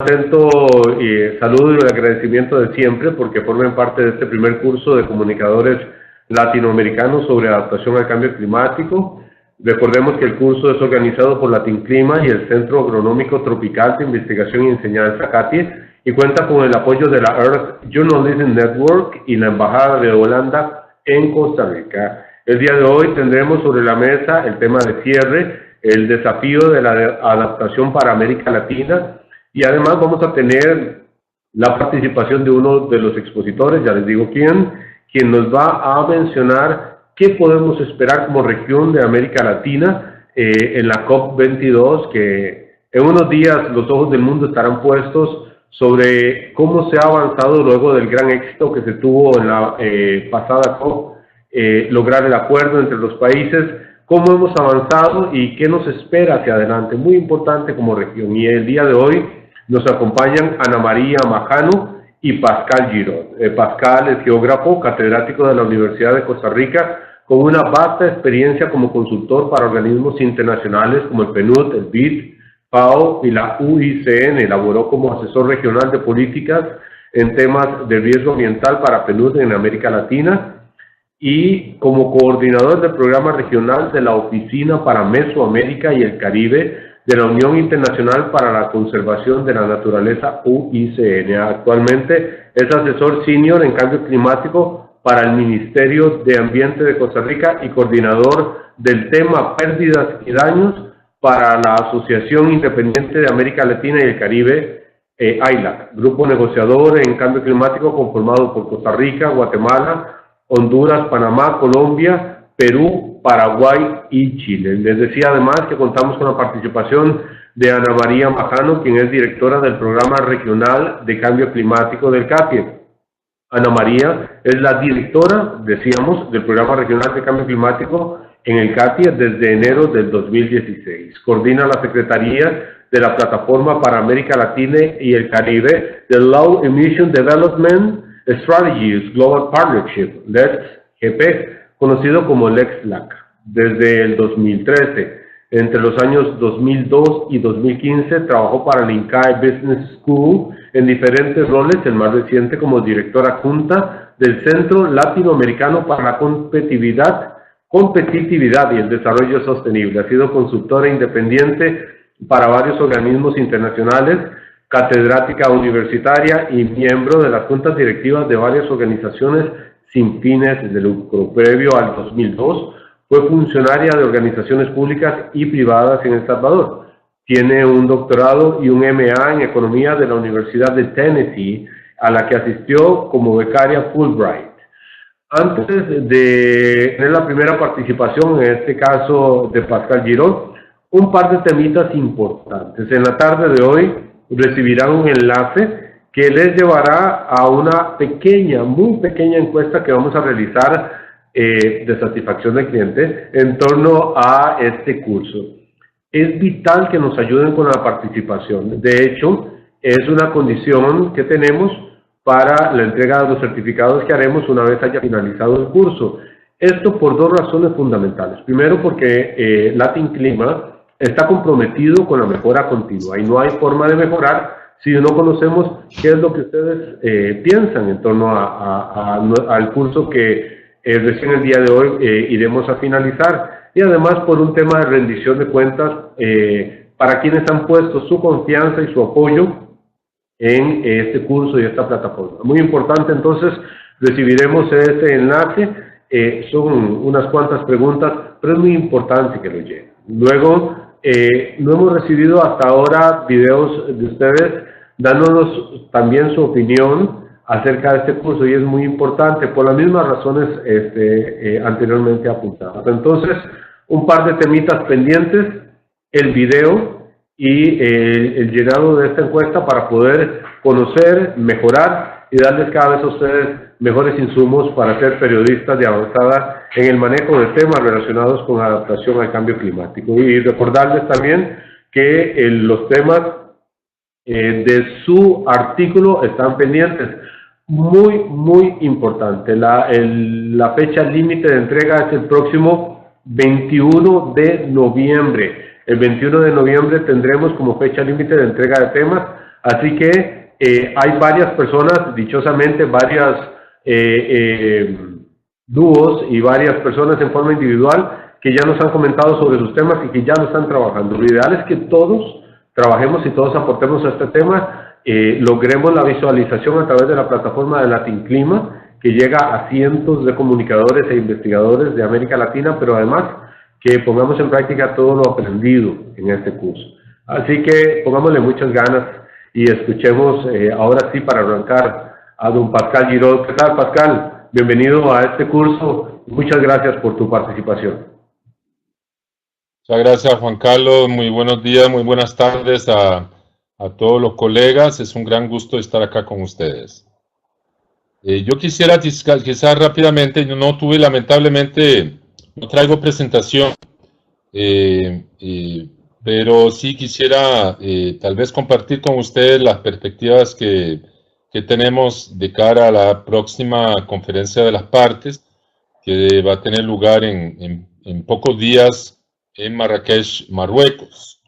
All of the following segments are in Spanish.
Atento y saludo y el agradecimiento de siempre porque formen parte de este primer curso de comunicadores latinoamericanos sobre adaptación al cambio climático. Recordemos que el curso es organizado por Latinclima y el Centro Agronómico Tropical de Investigación y Enseñanza CATIE y cuenta con el apoyo de la Earth Journalism Network y la Embajada de Holanda en Costa Rica. El día de hoy tendremos sobre la mesa el tema de cierre, el desafío de la adaptación para América Latina. Y además vamos a tener la participación de uno de los expositores, ya les digo quien nos va a mencionar qué podemos esperar como región de América Latina en la COP22, que en unos días los ojos del mundo estarán puestos sobre cómo se ha avanzado luego del gran éxito que se tuvo en la pasada COP, lograr el acuerdo entre los países, cómo hemos avanzado y qué nos espera hacia adelante, muy importante como región. Y el día de hoy nos acompañan Ana María Majano y Pascal Girón. Pascal es geógrafo, catedrático de la Universidad de Costa Rica, con una vasta experiencia como consultor para organismos internacionales como el PNUD, el BID, FAO y la UICN. Elaboró como asesor regional de políticas en temas de riesgo ambiental para PNUD en América Latina y como coordinador del programa regional de la Oficina para Mesoamérica y el Caribe de la Unión Internacional para la Conservación de la Naturaleza UICN. Actualmente es asesor senior en cambio climático para el Ministerio de Ambiente de Costa Rica y coordinador del tema pérdidas y daños para la Asociación Independiente de América Latina y el Caribe, AILAC, grupo negociador en cambio climático conformado por Costa Rica, Guatemala, Honduras, Panamá, Colombia, Perú, Paraguay y Chile. Les decía además que contamos con la participación de Ana María Majano, quien es directora del Programa Regional de Cambio Climático del CATIE. Ana María es la directora, decíamos, del Programa Regional de Cambio Climático en el CATIE desde enero del 2016. Coordina la Secretaría de la Plataforma para América Latina y el Caribe de Low Emission Development Strategies Global Partnership, LEX-GP, conocido como LEX-LAC, desde el 2013. Entre los años 2002 y 2015 trabajó para el INCAE Business School en diferentes roles, el más reciente como directora adjunta del Centro Latinoamericano para la Competitividad y el Desarrollo Sostenible. Ha sido consultora independiente para varios organismos internacionales, catedrática universitaria y miembro de las juntas directivas de varias organizaciones sin fines de lucro. Previo al 2002, fue funcionaria de organizaciones públicas y privadas en El Salvador. Tiene un doctorado y un MA en Economía de la Universidad de Tennessee, a la que asistió como becaria Fulbright. Antes de tener la primera participación, en este caso de Pascal Girón, un par de temitas importantes. En la tarde de hoy recibirán un enlace que les llevará a una pequeña, muy pequeña encuesta que vamos a realizar de satisfacción del cliente en torno a este curso. Es vital que nos ayuden con la participación. De hecho, es una condición que tenemos para la entrega de los certificados que haremos una vez haya finalizado el curso. Esto por dos razones fundamentales. Primero, porque Latinclima está comprometido con la mejora continua y no hay forma de mejorar si no conocemos qué es lo que ustedes piensan en torno al curso que recién el día de hoy iremos a finalizar. Y además por un tema de rendición de cuentas para quienes han puesto su confianza y su apoyo en este curso y esta plataforma. Muy importante, entonces recibiremos ese enlace. Son unas cuantas preguntas, pero es muy importante que lo lleguen. Luego, no hemos recibido hasta ahora videos de ustedes dándonos también su opinión acerca de este curso y es muy importante por las mismas razones anteriormente apuntadas. Entonces, un par de temitas pendientes, el video y el llenado de esta encuesta para poder conocer, mejorar y darles cada vez a ustedes mejores insumos para ser periodistas de avanzada en el manejo de temas relacionados con adaptación al cambio climático. Y recordarles también que los temas de su artículo están pendientes. Muy importante. La fecha límite de entrega es el próximo 21 de noviembre. El 21 de noviembre tendremos como fecha límite de entrega de temas Así que hay varias personas, dichosamente, varias dúos y varias personas en forma individual que ya nos han comentado sobre sus temas y que ya lo están trabajando. Lo ideal es que todos trabajemos y todos aportemos a este tema, logremos la visualización a través de la plataforma de Latin Clima, que llega a cientos de comunicadores e investigadores de América Latina, pero además que pongamos en práctica todo lo aprendido en este curso. Así que pongámosle muchas ganas y escuchemos ahora sí para arrancar a don Pascal Giraud. ¿Qué tal, Pascal? Bienvenido a este curso y muchas gracias por tu participación. Muchas gracias, Juan Carlos. Muy buenos días, muy buenas tardes a todos los colegas. Es un gran gusto estar acá con ustedes. Yo quisiera quizás rápidamente, yo no tuve lamentablemente, no traigo presentación, pero sí quisiera tal vez compartir con ustedes las perspectivas que tenemos de cara a la próxima conferencia de las partes, que va a tener lugar en pocos días en Marrakech, Marruecos.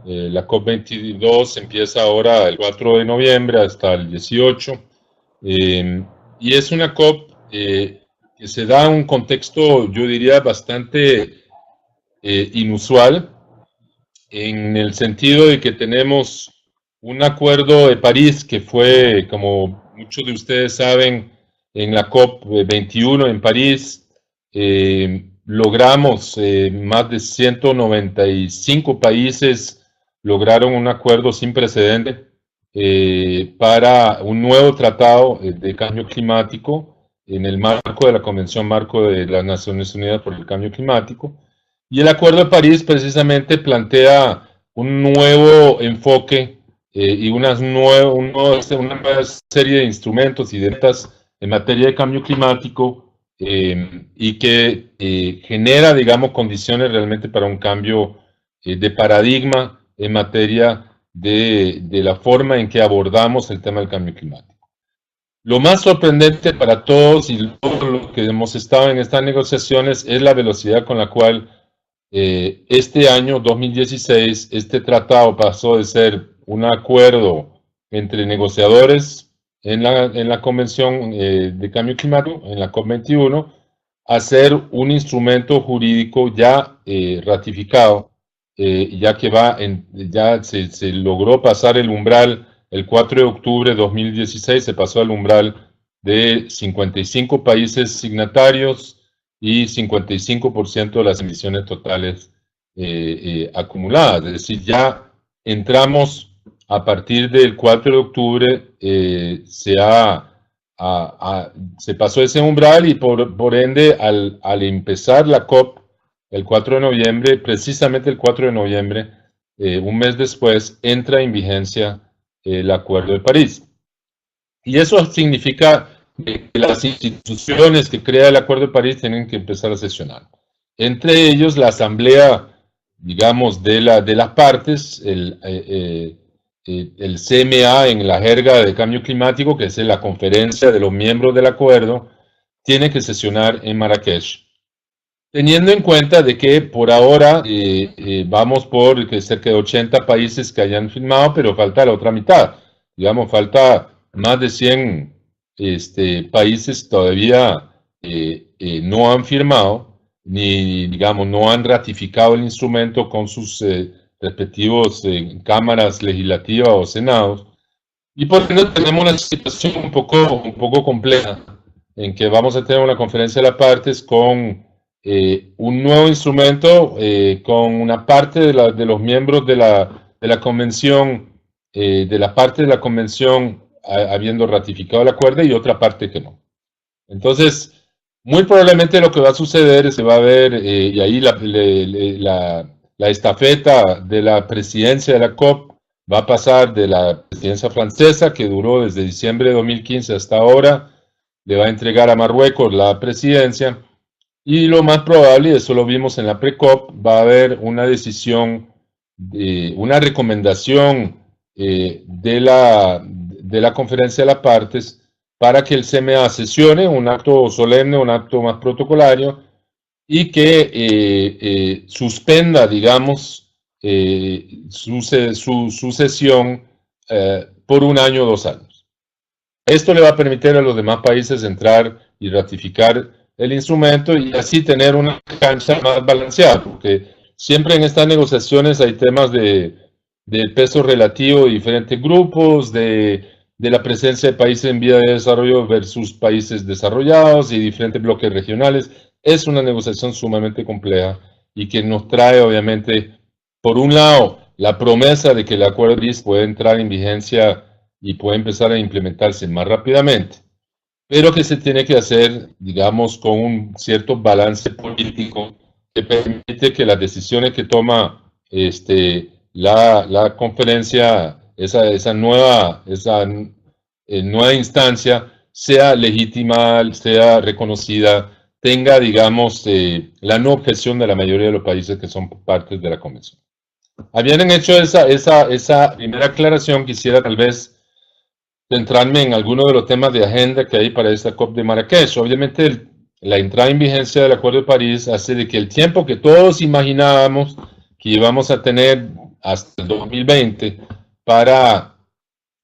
La COP22 empieza ahora el 4 de noviembre hasta el 18. Y es una COP que se da en un contexto, yo diría, bastante inusual, en el sentido de que tenemos un acuerdo de París que fue, como muchos de ustedes saben, en la COP21 en París, logramos más de 195 países lograron un acuerdo sin precedente para un nuevo tratado de cambio climático en el marco de la Convención Marco de las Naciones Unidas por el Cambio Climático. Y el Acuerdo de París precisamente plantea un nuevo enfoque y una nueva serie de instrumentos y de metas en materia de cambio climático y que genera, digamos, condiciones realmente para un cambio de paradigma en materia de la forma en que abordamos el tema del cambio climático. Lo más sorprendente para todos y todos los que hemos estado en estas negociaciones es la velocidad con la cual este año 2016 este tratado pasó de ser un acuerdo entre negociadores en la Convención de Cambio Climático, en la COP21, a ser un instrumento jurídico ya ratificado, ya que ya se logró pasar el umbral, el 4 de octubre de 2016 se pasó al umbral de 55 países signatarios y 55% de las emisiones totales acumuladas. Es decir, ya entramos a partir del 4 de octubre, se pasó ese umbral y por ende al empezar la COP el 4 de noviembre, precisamente el 4 de noviembre, un mes después, entra en vigencia el Acuerdo de París. Y eso significa que las instituciones que crea el Acuerdo de París tienen que empezar a sesionar. Entre ellos, la asamblea, digamos, de las partes, el CMA en la jerga de cambio climático, que es la conferencia de los miembros del acuerdo, tiene que sesionar en Marrakech. Teniendo en cuenta de que por ahora vamos por cerca de 80 países que hayan firmado, pero falta la otra mitad. Digamos, falta más de 100 países todavía no han firmado, ni, digamos, no han ratificado el instrumento con sus respectivos cámaras legislativas o senados. Y por ende tenemos una situación un poco compleja, en que vamos a tener una conferencia de las partes con un nuevo instrumento, con una parte de los miembros de la convención, de la parte de la convención habiendo ratificado el acuerdo y otra parte que no. Entonces, muy probablemente lo que va a suceder es que va a haber, y ahí la estafeta de la presidencia de la COP va a pasar de la presidencia francesa, que duró desde diciembre de 2015 hasta ahora, le va a entregar a Marruecos la presidencia. Y lo más probable, y eso lo vimos en la pre-COP, va a haber una decisión, una recomendación de la conferencia de las partes para que el CMA sesione, un acto solemne, un acto más protocolario, y que suspenda, digamos, su sesión por 1 año o 2 años. Esto le va a permitir a los demás países entrar y ratificar el instrumento y así tener una cancha más balanceada, porque siempre en estas negociaciones hay temas de peso relativo de diferentes grupos, de la presencia de países en vía de desarrollo versus países desarrollados y diferentes bloques regionales. Es una negociación sumamente compleja y que nos trae, obviamente, por un lado, la promesa de que el Acuerdo de París puede entrar en vigencia y puede empezar a implementarse más rápidamente, pero que se tiene que hacer, digamos, con un cierto balance político que permite que las decisiones que toma la conferencia, esa nueva instancia, sea legítima, sea reconocida, tenga, digamos, la no objeción de la mayoría de los países que son partes de la convención. Habiendo hecho esa primera aclaración, quisiera tal vez centrarme en algunos de los temas de agenda que hay para esta COP de Marrakech. Obviamente, la entrada en vigencia del Acuerdo de París hace de que el tiempo que todos imaginábamos que íbamos a tener hasta el 2020 para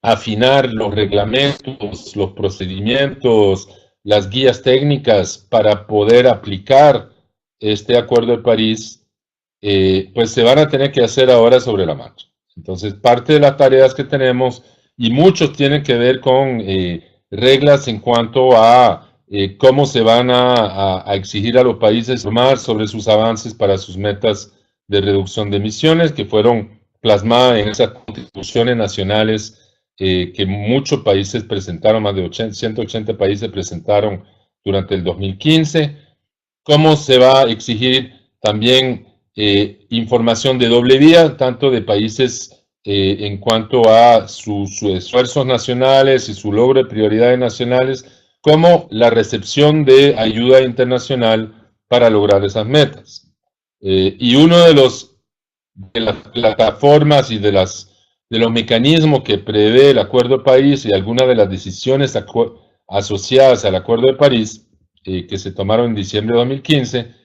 afinar los reglamentos, los procedimientos, las guías técnicas para poder aplicar este Acuerdo de París, pues se van a tener que hacer ahora sobre la marcha. Entonces, parte de las tareas que tenemos, y muchos tienen que ver con reglas en cuanto a cómo se van a exigir a los países más sobre sus avances para sus metas de reducción de emisiones, que fueron plasmadas en esas contribuciones nacionales que muchos países presentaron, más de 180 países presentaron durante el 2015. Cómo se va a exigir también información de doble vía, tanto de países en cuanto a sus esfuerzos nacionales y su logro de prioridades nacionales, como la recepción de ayuda internacional para lograr esas metas. Y uno de las plataformas y de los mecanismos que prevé el Acuerdo de París y algunas de las decisiones asociadas al Acuerdo de París, que se tomaron en diciembre de 2015,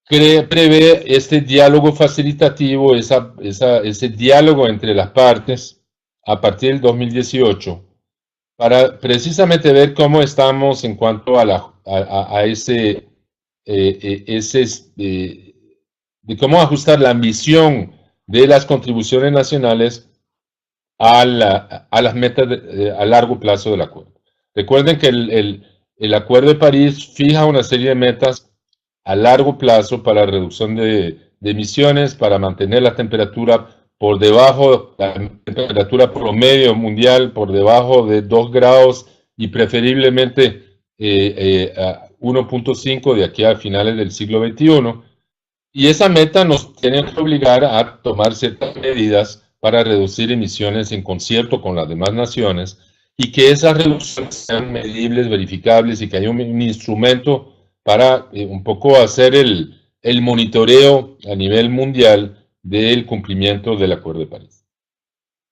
prevé este diálogo facilitativo, ese diálogo entre las partes a partir del 2018, para precisamente ver cómo estamos en cuanto a de cómo ajustar la ambición de las contribuciones nacionales a las metas a largo plazo del acuerdo. Recuerden que el Acuerdo de París fija una serie de metas a largo plazo para la reducción de emisiones, para mantener la temperatura por debajo, la temperatura promedio mundial por debajo de 2 grados y preferiblemente 1.5 de aquí a finales del siglo XXI. Y esa meta nos tiene que obligar a tomar ciertas medidas para reducir emisiones en concierto con las demás naciones y que esas reducciones sean medibles, verificables y que haya un instrumento para un poco hacer el monitoreo a nivel mundial del cumplimiento del Acuerdo de París.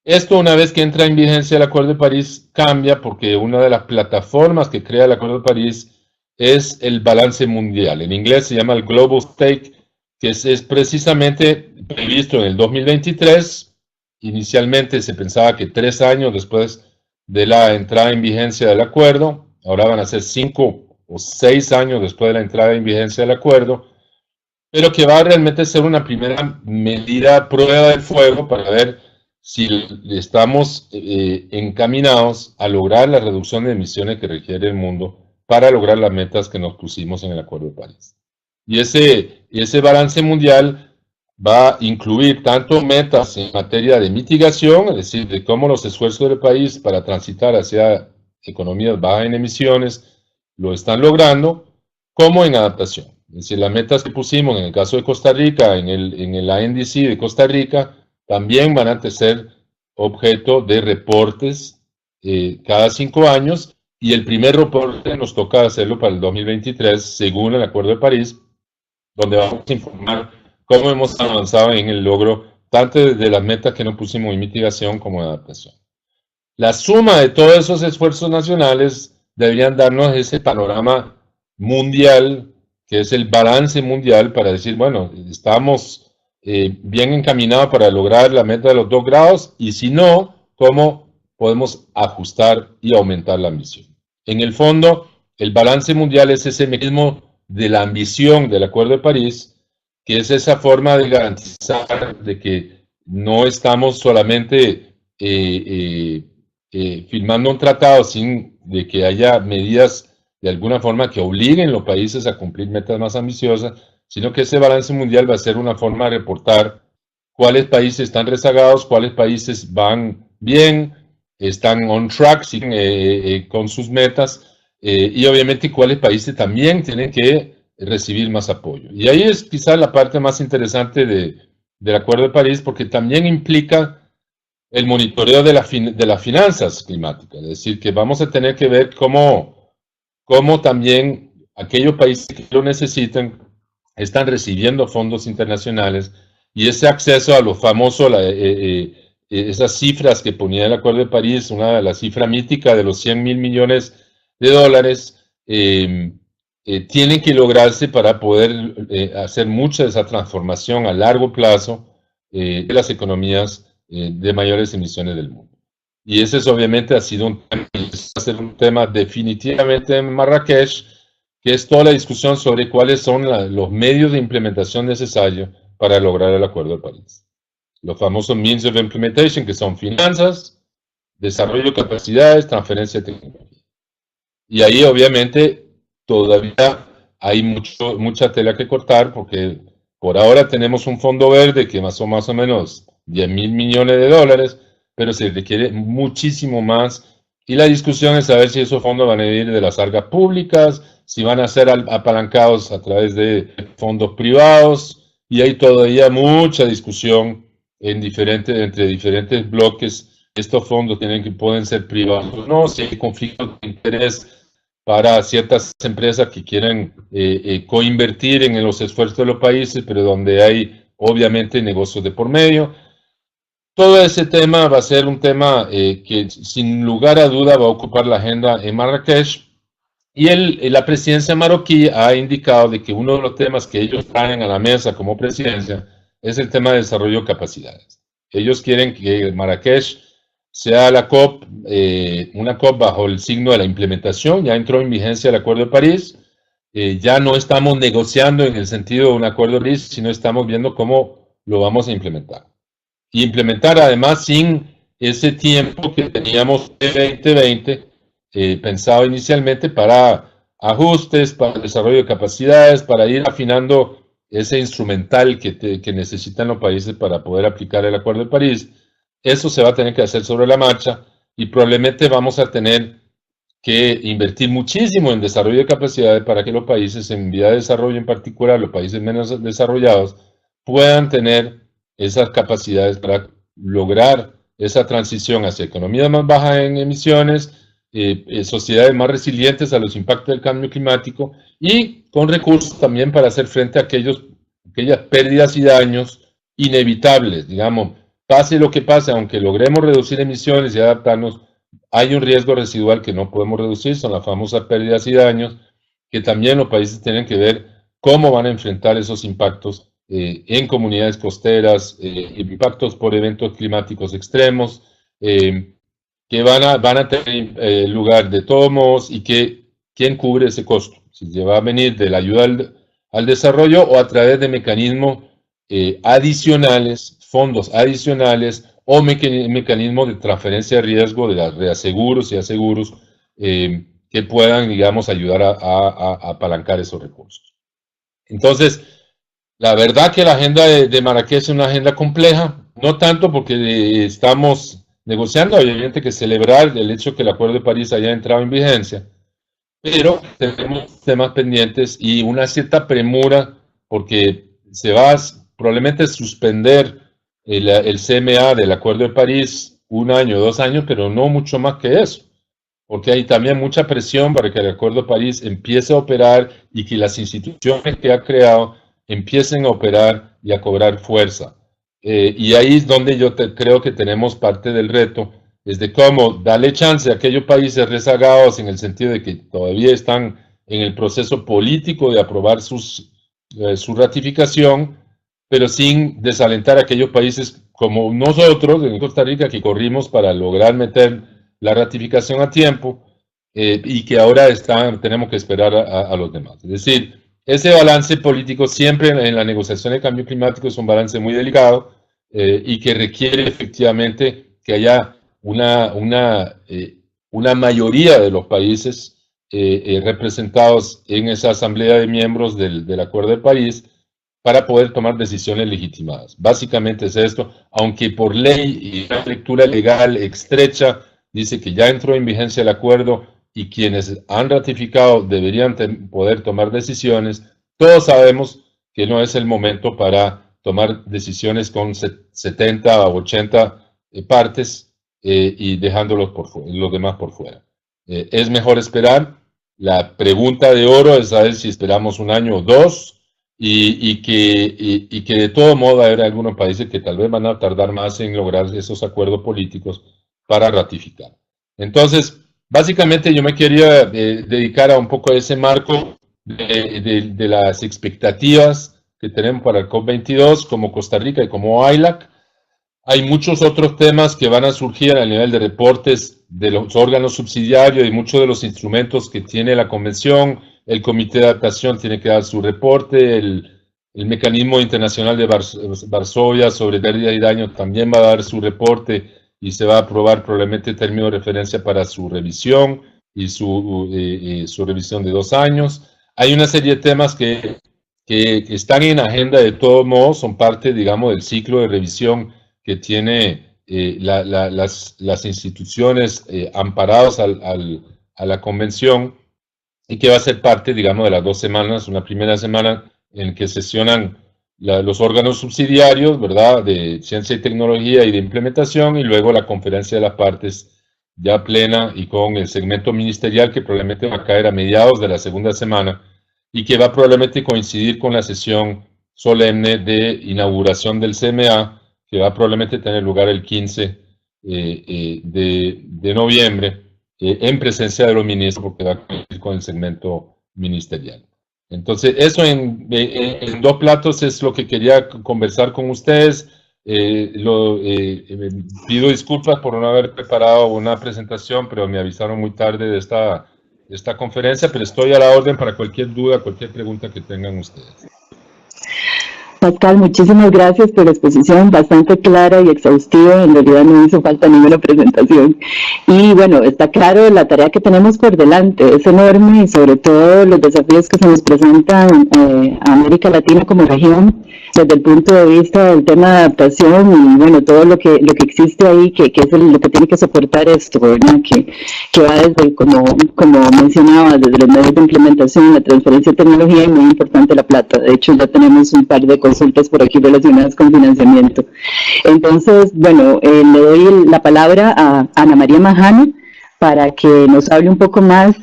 Esto, una vez que entra en vigencia el Acuerdo de París, cambia porque una de las plataformas que crea el Acuerdo de París es el balance mundial. En inglés se llama el Global Stake, que es precisamente previsto en el 2023. Inicialmente se pensaba que 3 años después de la entrada en vigencia del acuerdo, ahora van a ser 5 o 6 años después de la entrada en vigencia del acuerdo, pero que va a realmente ser una primera medida, prueba del fuego para ver si estamos encaminados a lograr la reducción de emisiones que requiere el mundo para lograr las metas que nos pusimos en el Acuerdo de París. Y ese balance mundial va a incluir tanto metas en materia de mitigación, es decir, de cómo los esfuerzos del país para transitar hacia economías bajas en emisiones lo están logrando, como en adaptación. Es decir, las metas que pusimos en el caso de Costa Rica, en el INDC de Costa Rica, también van a ser objeto de reportes cada 5 años, y el primer reporte nos toca hacerlo para el 2023, según el Acuerdo de París, donde vamos a informar cómo hemos avanzado en el logro tanto de las metas que nos pusimos en mitigación como en adaptación. La suma de todos esos esfuerzos nacionales deberían darnos ese panorama mundial, que es el balance mundial, para decir, bueno, estamos bien encaminados para lograr la meta de los 2 grados, y si no, cómo podemos ajustar y aumentar la ambición. En el fondo, el balance mundial es ese mecanismo de la ambición del Acuerdo de París, que es esa forma de garantizar de que no estamos solamente firmando un tratado sin de que haya medidas de alguna forma que obliguen a los países a cumplir metas más ambiciosas, sino que ese balance mundial va a ser una forma de reportar cuáles países están rezagados, cuáles países van bien, están on track, siguen con sus metas, y obviamente cuáles países también tienen que recibir más apoyo. Y ahí es quizás la parte más interesante del Acuerdo de París, porque también implica el monitoreo de las finanzas climáticas, es decir, que vamos a tener que ver cómo también aquellos países que lo necesitan están recibiendo fondos internacionales y ese acceso a lo famoso, esas cifras que ponía el Acuerdo de París, la cifra mítica de los 100.000 millones de dólares, tienen que lograrse para poder hacer mucha de esa transformación a largo plazo de las economías de mayores emisiones del mundo. Y ese es obviamente ha sido un tema definitivamente en Marrakech, que es toda la discusión sobre cuáles son los medios de implementación necesarios para lograr el Acuerdo de París. Los famosos means of implementation, que son finanzas, desarrollo de capacidades, transferencia de tecnología. Y ahí obviamente todavía hay mucha tela que cortar, porque por ahora tenemos un fondo verde que más o menos 10.000 millones de dólares, pero se requiere muchísimo más. Y la discusión es saber si esos fondos van a venir de las arcas públicas, si van a ser apalancados a través de fondos privados, y hay todavía mucha discusión entre diferentes bloques. Estos fondos pueden ser privados o no, si hay conflictos de interés para ciertas empresas que quieren coinvertir en los esfuerzos de los países, pero donde hay obviamente negocios de por medio. Todo ese tema va a ser un tema que sin lugar a duda va a ocupar la agenda en Marrakech, y la presidencia marroquí ha indicado de que uno de los temas que ellos traen a la mesa como presidencia es el tema de desarrollo de capacidades. Ellos quieren que Marrakech sea la COP, una COP bajo el signo de la implementación. Ya entró en vigencia el Acuerdo de París, ya no estamos negociando en el sentido de un Acuerdo de París, sino estamos viendo cómo lo vamos a implementar. Y implementar además sin ese tiempo que teníamos de 2020 pensado inicialmente para ajustes, para desarrollo de capacidades, para ir afinando ese instrumental que necesitan los países para poder aplicar el Acuerdo de París. Eso se va a tener que hacer sobre la marcha y probablemente vamos a tener que invertir muchísimo en desarrollo de capacidades para que los países en vía de desarrollo, en particular los países menos desarrollados, puedan tener esas capacidades para lograr esa transición hacia economías más bajas en emisiones, sociedades más resilientes a los impactos del cambio climático y con recursos también para hacer frente a aquellas pérdidas y daños inevitables. Digamos, pase lo que pase, aunque logremos reducir emisiones y adaptarnos, hay un riesgo residual que no podemos reducir, son las famosas pérdidas y daños, que también los países tienen que ver cómo van a enfrentar esos impactos en comunidades costeras, impactos por eventos climáticos extremos, que van a tener lugar de todos modos, y quién cubre ese costo, si se va a venir de la ayuda al desarrollo o a través de mecanismos adicionales, fondos adicionales o mecanismos de transferencia de riesgo de las reaseguros y aseguros que puedan, digamos, ayudar a apalancar esos recursos. Entonces, la verdad que la agenda de Marrakech es una agenda compleja, no tanto porque estamos negociando, obviamente que celebrar el hecho que el Acuerdo de París haya entrado en vigencia, pero tenemos temas pendientes y una cierta premura porque se va a probablemente suspender el CMA del Acuerdo de París 1 año, 2 años, pero no mucho más que eso, porque hay también mucha presión para que el Acuerdo de París empiece a operar y que las instituciones que ha creado empiecen a operar y a cobrar fuerza. Y ahí es donde yo creo que tenemos parte del reto, es de cómo darle chance a aquellos países rezagados en el sentido de que todavía están en el proceso político de aprobar su ratificación, pero sin desalentar a aquellos países como nosotros en Costa Rica, que corrimos para lograr meter la ratificación a tiempo, y que ahora tenemos que esperar a los demás. Es decir, ese balance político siempre en la negociación de cambio climático es un balance muy delicado, y que requiere efectivamente que haya una mayoría de los países representados en esa asamblea de miembros del Acuerdo de París para poder tomar decisiones legitimadas. Básicamente es esto, aunque por ley y una lectura legal estrecha dice que ya entró en vigencia el acuerdo y quienes han ratificado deberían poder tomar decisiones, todos sabemos que no es el momento para tomar decisiones con 70 o 80 partes y dejándolos los demás por fuera. Es mejor esperar. La pregunta de oro es saber si esperamos un año o dos, y que de todo modo habrá algunos países que tal vez van a tardar más en lograr esos acuerdos políticos para ratificar. Entonces, básicamente yo me quería dedicar a un poco a ese marco de las expectativas que tenemos para el COP22 como Costa Rica y como ILAC. Hay muchos otros temas que van a surgir a nivel de reportes de los órganos subsidiarios y muchos de los instrumentos que tiene la Convención. El Comité de Adaptación tiene que dar su reporte, el Mecanismo Internacional de Varsovia sobre pérdida y daño también va a dar su reporte y se va a aprobar probablemente el término de referencia para su revisión y su revisión de 2 años. Hay una serie de temas que están en agenda de todos modos, son parte, digamos, del ciclo de revisión que tiene las instituciones amparadas a la Convención, y que va a ser parte, digamos, de las 2 semanas, una primera semana en que sesionan los órganos subsidiarios, ¿verdad?, de ciencia y tecnología y de implementación, y luego la conferencia de las partes ya plena y con el segmento ministerial que probablemente va a caer a mediados de la segunda semana y que va probablemente coincidir con la sesión solemne de inauguración del CMA, que va a probablemente tener lugar el 15 de noviembre, en presencia de los ministros, porque va a coincidir con el segmento ministerial. Entonces, eso en 2 platos es lo que quería conversar con ustedes. Pido disculpas por no haber preparado una presentación, pero me avisaron muy tarde de esta conferencia, pero estoy a la orden para cualquier duda, cualquier pregunta que tengan ustedes. Pascal, muchísimas gracias por la exposición, bastante clara y exhaustiva. En realidad no hizo falta ninguna presentación. Y bueno, está claro la tarea que tenemos por delante, es enorme, y sobre todo los desafíos que se nos presentan a América Latina como región, desde el punto de vista del tema de adaptación y bueno, todo lo que existe ahí, que es lo que tiene que soportar esto, ¿verdad? Que va desde, como mencionaba, desde los medios de implementación, la transferencia de tecnología y muy importante la plata. De hecho, ya tenemos un par de consultas por aquí relacionadas con financiamiento. Entonces, bueno, le doy la palabra a Ana María Majano para que nos hable un poco más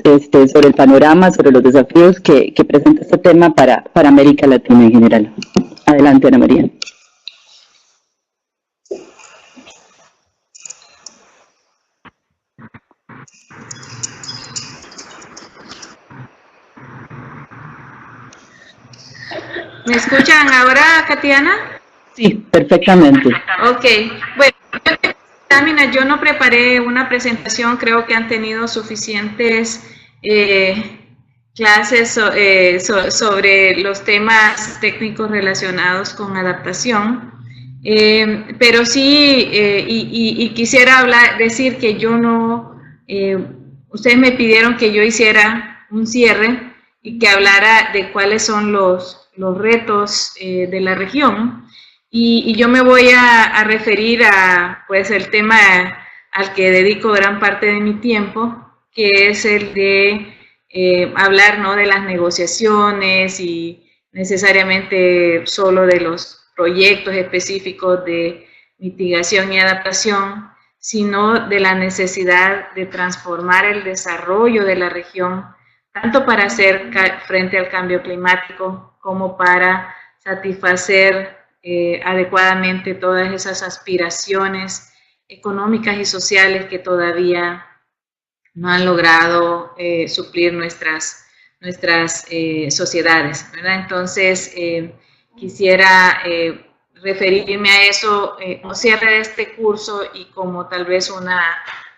sobre el panorama, sobre los desafíos que presenta este tema para América Latina en general. Adelante, Ana María. ¿Me escuchan ahora, Katiana? Sí, perfectamente. Ok, bueno, yo no preparé una presentación, creo que han tenido suficientes clases sobre los temas técnicos relacionados con adaptación, pero sí, y quisiera decir que yo no, ustedes me pidieron que yo hiciera un cierre y que hablara de cuáles son los retos de la región, y yo me voy a referir a pues el tema al que dedico gran parte de mi tiempo, que es el de hablar, ¿no?, de las negociaciones y necesariamente solo de los proyectos específicos de mitigación y adaptación, sino de la necesidad de transformar el desarrollo de la región, tanto para hacer frente al cambio climático como para satisfacer adecuadamente todas esas aspiraciones económicas y sociales que todavía no han logrado suplir nuestras sociedades, ¿verdad? Entonces, quisiera referirme a eso como cierre de este curso y como tal vez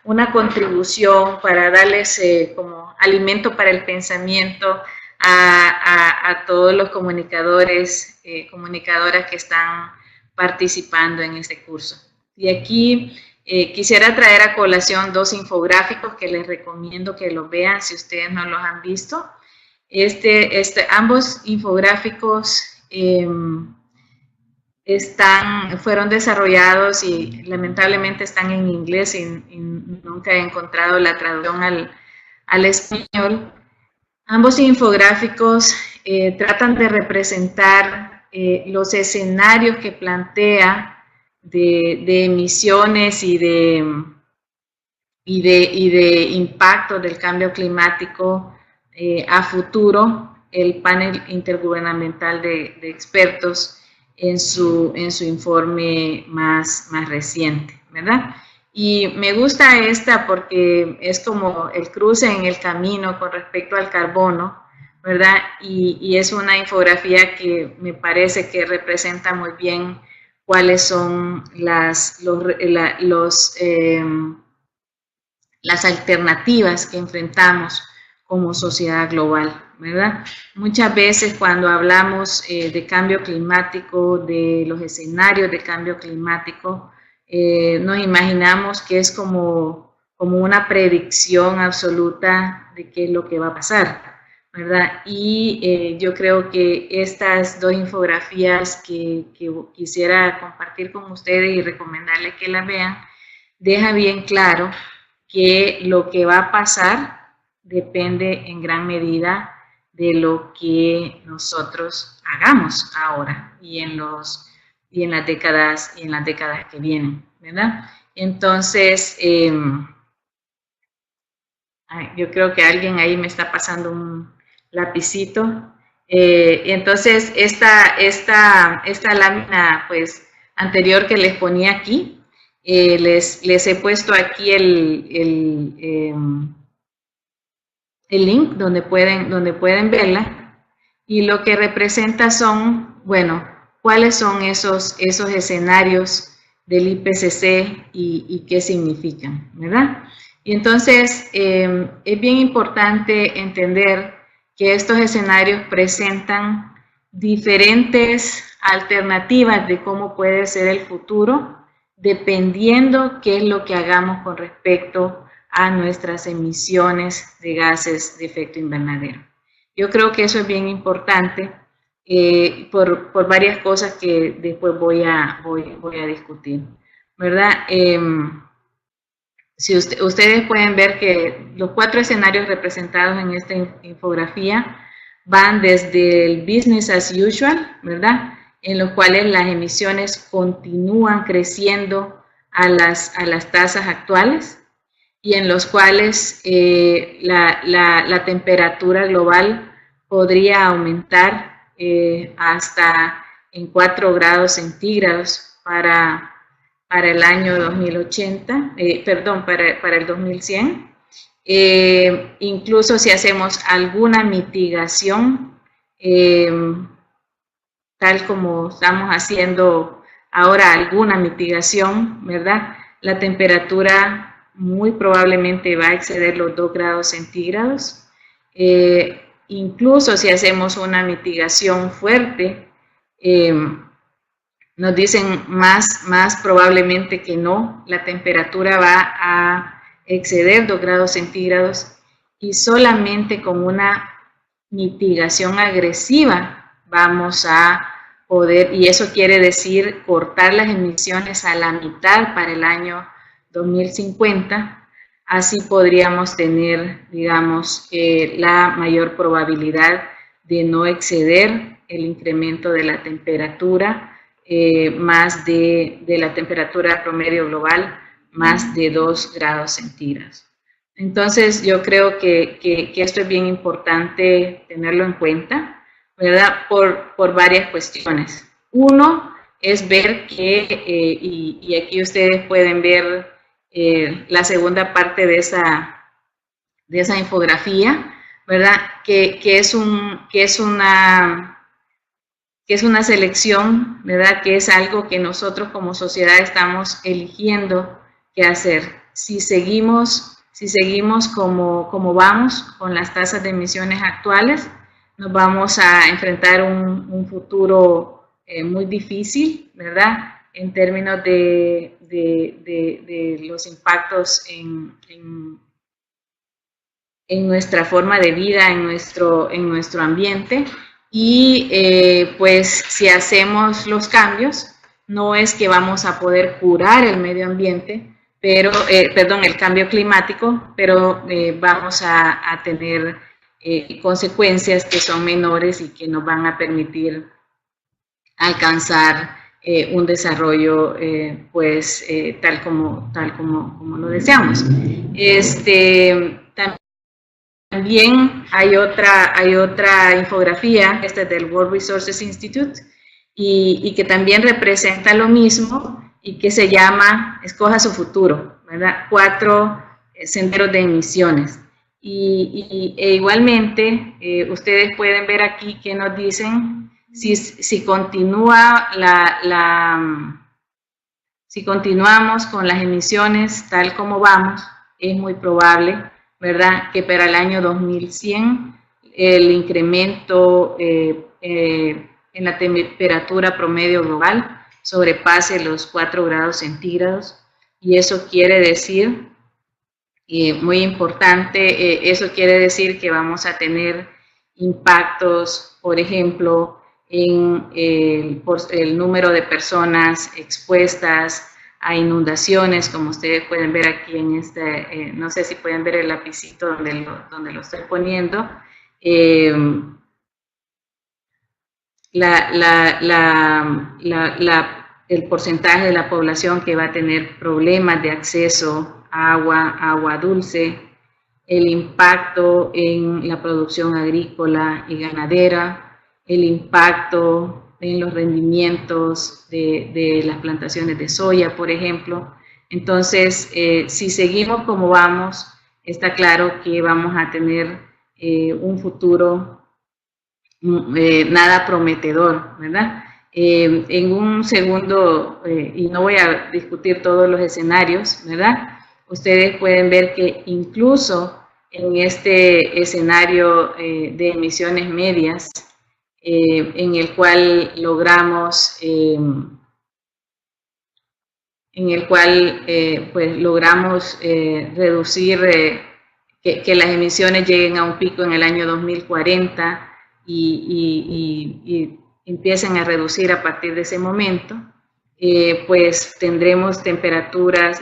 una contribución para darles como alimento para el pensamiento a todos los comunicadores, comunicadoras que están participando en este curso. Y aquí quisiera traer a colación dos infográficos que les recomiendo que los vean si ustedes no los han visto. Ambos infográficos fueron desarrollados y lamentablemente están en inglés y nunca he encontrado la traducción al español. Ambos infográficos tratan de representar los escenarios que plantea de emisiones y de impacto del cambio climático a futuro, el panel intergubernamental de expertos en su informe más reciente, ¿verdad? Y me gusta esta porque es como el cruce en el camino con respecto al carbono, ¿verdad? Y es una infografía que me parece que representa muy bien cuáles son las alternativas que enfrentamos como sociedad global, ¿verdad? Muchas veces cuando hablamos de cambio climático, de los escenarios de cambio climático, nos imaginamos que es como una predicción absoluta de qué es lo que va a pasar, ¿verdad? Y yo creo que estas dos infografías que quisiera compartir con ustedes y recomendarles que las vean, deja bien claro que lo que va a pasar depende en gran medida de lo que nosotros hagamos ahora y en las décadas que vienen, ¿verdad? Entonces, yo creo que alguien ahí me está pasando un lapicito. Entonces, esta lámina pues anterior que les ponía aquí, les he puesto aquí el link donde pueden verla, y lo que representa son, bueno, cuáles son esos escenarios del IPCC y qué significan, ¿verdad? Y entonces es bien importante entender que estos escenarios presentan diferentes alternativas de cómo puede ser el futuro, dependiendo qué es lo que hagamos con respecto a nuestras emisiones de gases de efecto invernadero. Yo creo que eso es bien importante por varias cosas que después voy a discutir, ¿verdad? Si ustedes pueden ver que los 4 escenarios representados en esta infografía van desde el business as usual, ¿verdad? En los cuales las emisiones continúan creciendo a las tasas actuales, y en los cuales la temperatura global podría aumentar hasta en 4 grados centígrados para el año 2080, para el 2100. Incluso si hacemos alguna mitigación, tal como estamos haciendo ahora alguna mitigación, ¿verdad? La temperatura muy probablemente va a exceder los 2 grados centígrados. Incluso si hacemos una mitigación fuerte, nos dicen más probablemente que no, la temperatura va a exceder 2 grados centígrados, y solamente con una mitigación agresiva vamos a poder, y eso quiere decir cortar las emisiones a la mitad para el año 2050, así podríamos tener, digamos, la mayor probabilidad de no exceder el incremento de la temperatura, más de la temperatura promedio global, más de 2 grados centígrados. Entonces, yo creo que esto es bien importante tenerlo en cuenta, ¿verdad? Por varias cuestiones. Uno es ver que, y aquí ustedes pueden ver la segunda parte de esa infografía, ¿verdad? Que es una es una selección, ¿verdad? Que es algo que nosotros como sociedad estamos eligiendo qué hacer. Si seguimos como vamos con las tasas de emisiones actuales, nos vamos a enfrentar un futuro muy difícil, ¿verdad? En términos de los impactos en nuestra forma de vida, en nuestro ambiente. Y pues si hacemos los cambios, no es que vamos a poder curar el medio ambiente, pero, el cambio climático, pero vamos a tener consecuencias que son menores y que nos van a permitir alcanzar un desarrollo pues tal como lo deseamos. También hay otra infografía, esta es del World Resources Institute, y que también representa lo mismo y que se llama Escoja su futuro, ¿verdad? 4 senderos de emisiones. Igualmente, ustedes pueden ver aquí que nos dicen si continuamos con las emisiones tal como vamos, es muy probable, ¿verdad?, que para el año 2100 el incremento en la temperatura promedio global sobrepase los 4 grados centígrados, y eso quiere decir, muy importante, eso quiere decir que vamos a tener impactos, por ejemplo, en el número de personas expuestas a inundaciones, como ustedes pueden ver aquí en no sé si pueden ver el lapicito donde lo estoy poniendo. El porcentaje de la población que va a tener problemas de acceso a agua dulce, el impacto en la producción agrícola y ganadera, el impacto en los rendimientos de las plantaciones de soya, por ejemplo. Entonces, si seguimos como vamos, está claro que vamos a tener un futuro nada prometedor, ¿verdad? En un segundo, y no voy a discutir todos los escenarios, ¿verdad? Ustedes pueden ver que incluso en este escenario de emisiones medias, en el cual logramos reducir que las emisiones lleguen a un pico en el año 2040 y empiecen a reducir a partir de ese momento, pues tendremos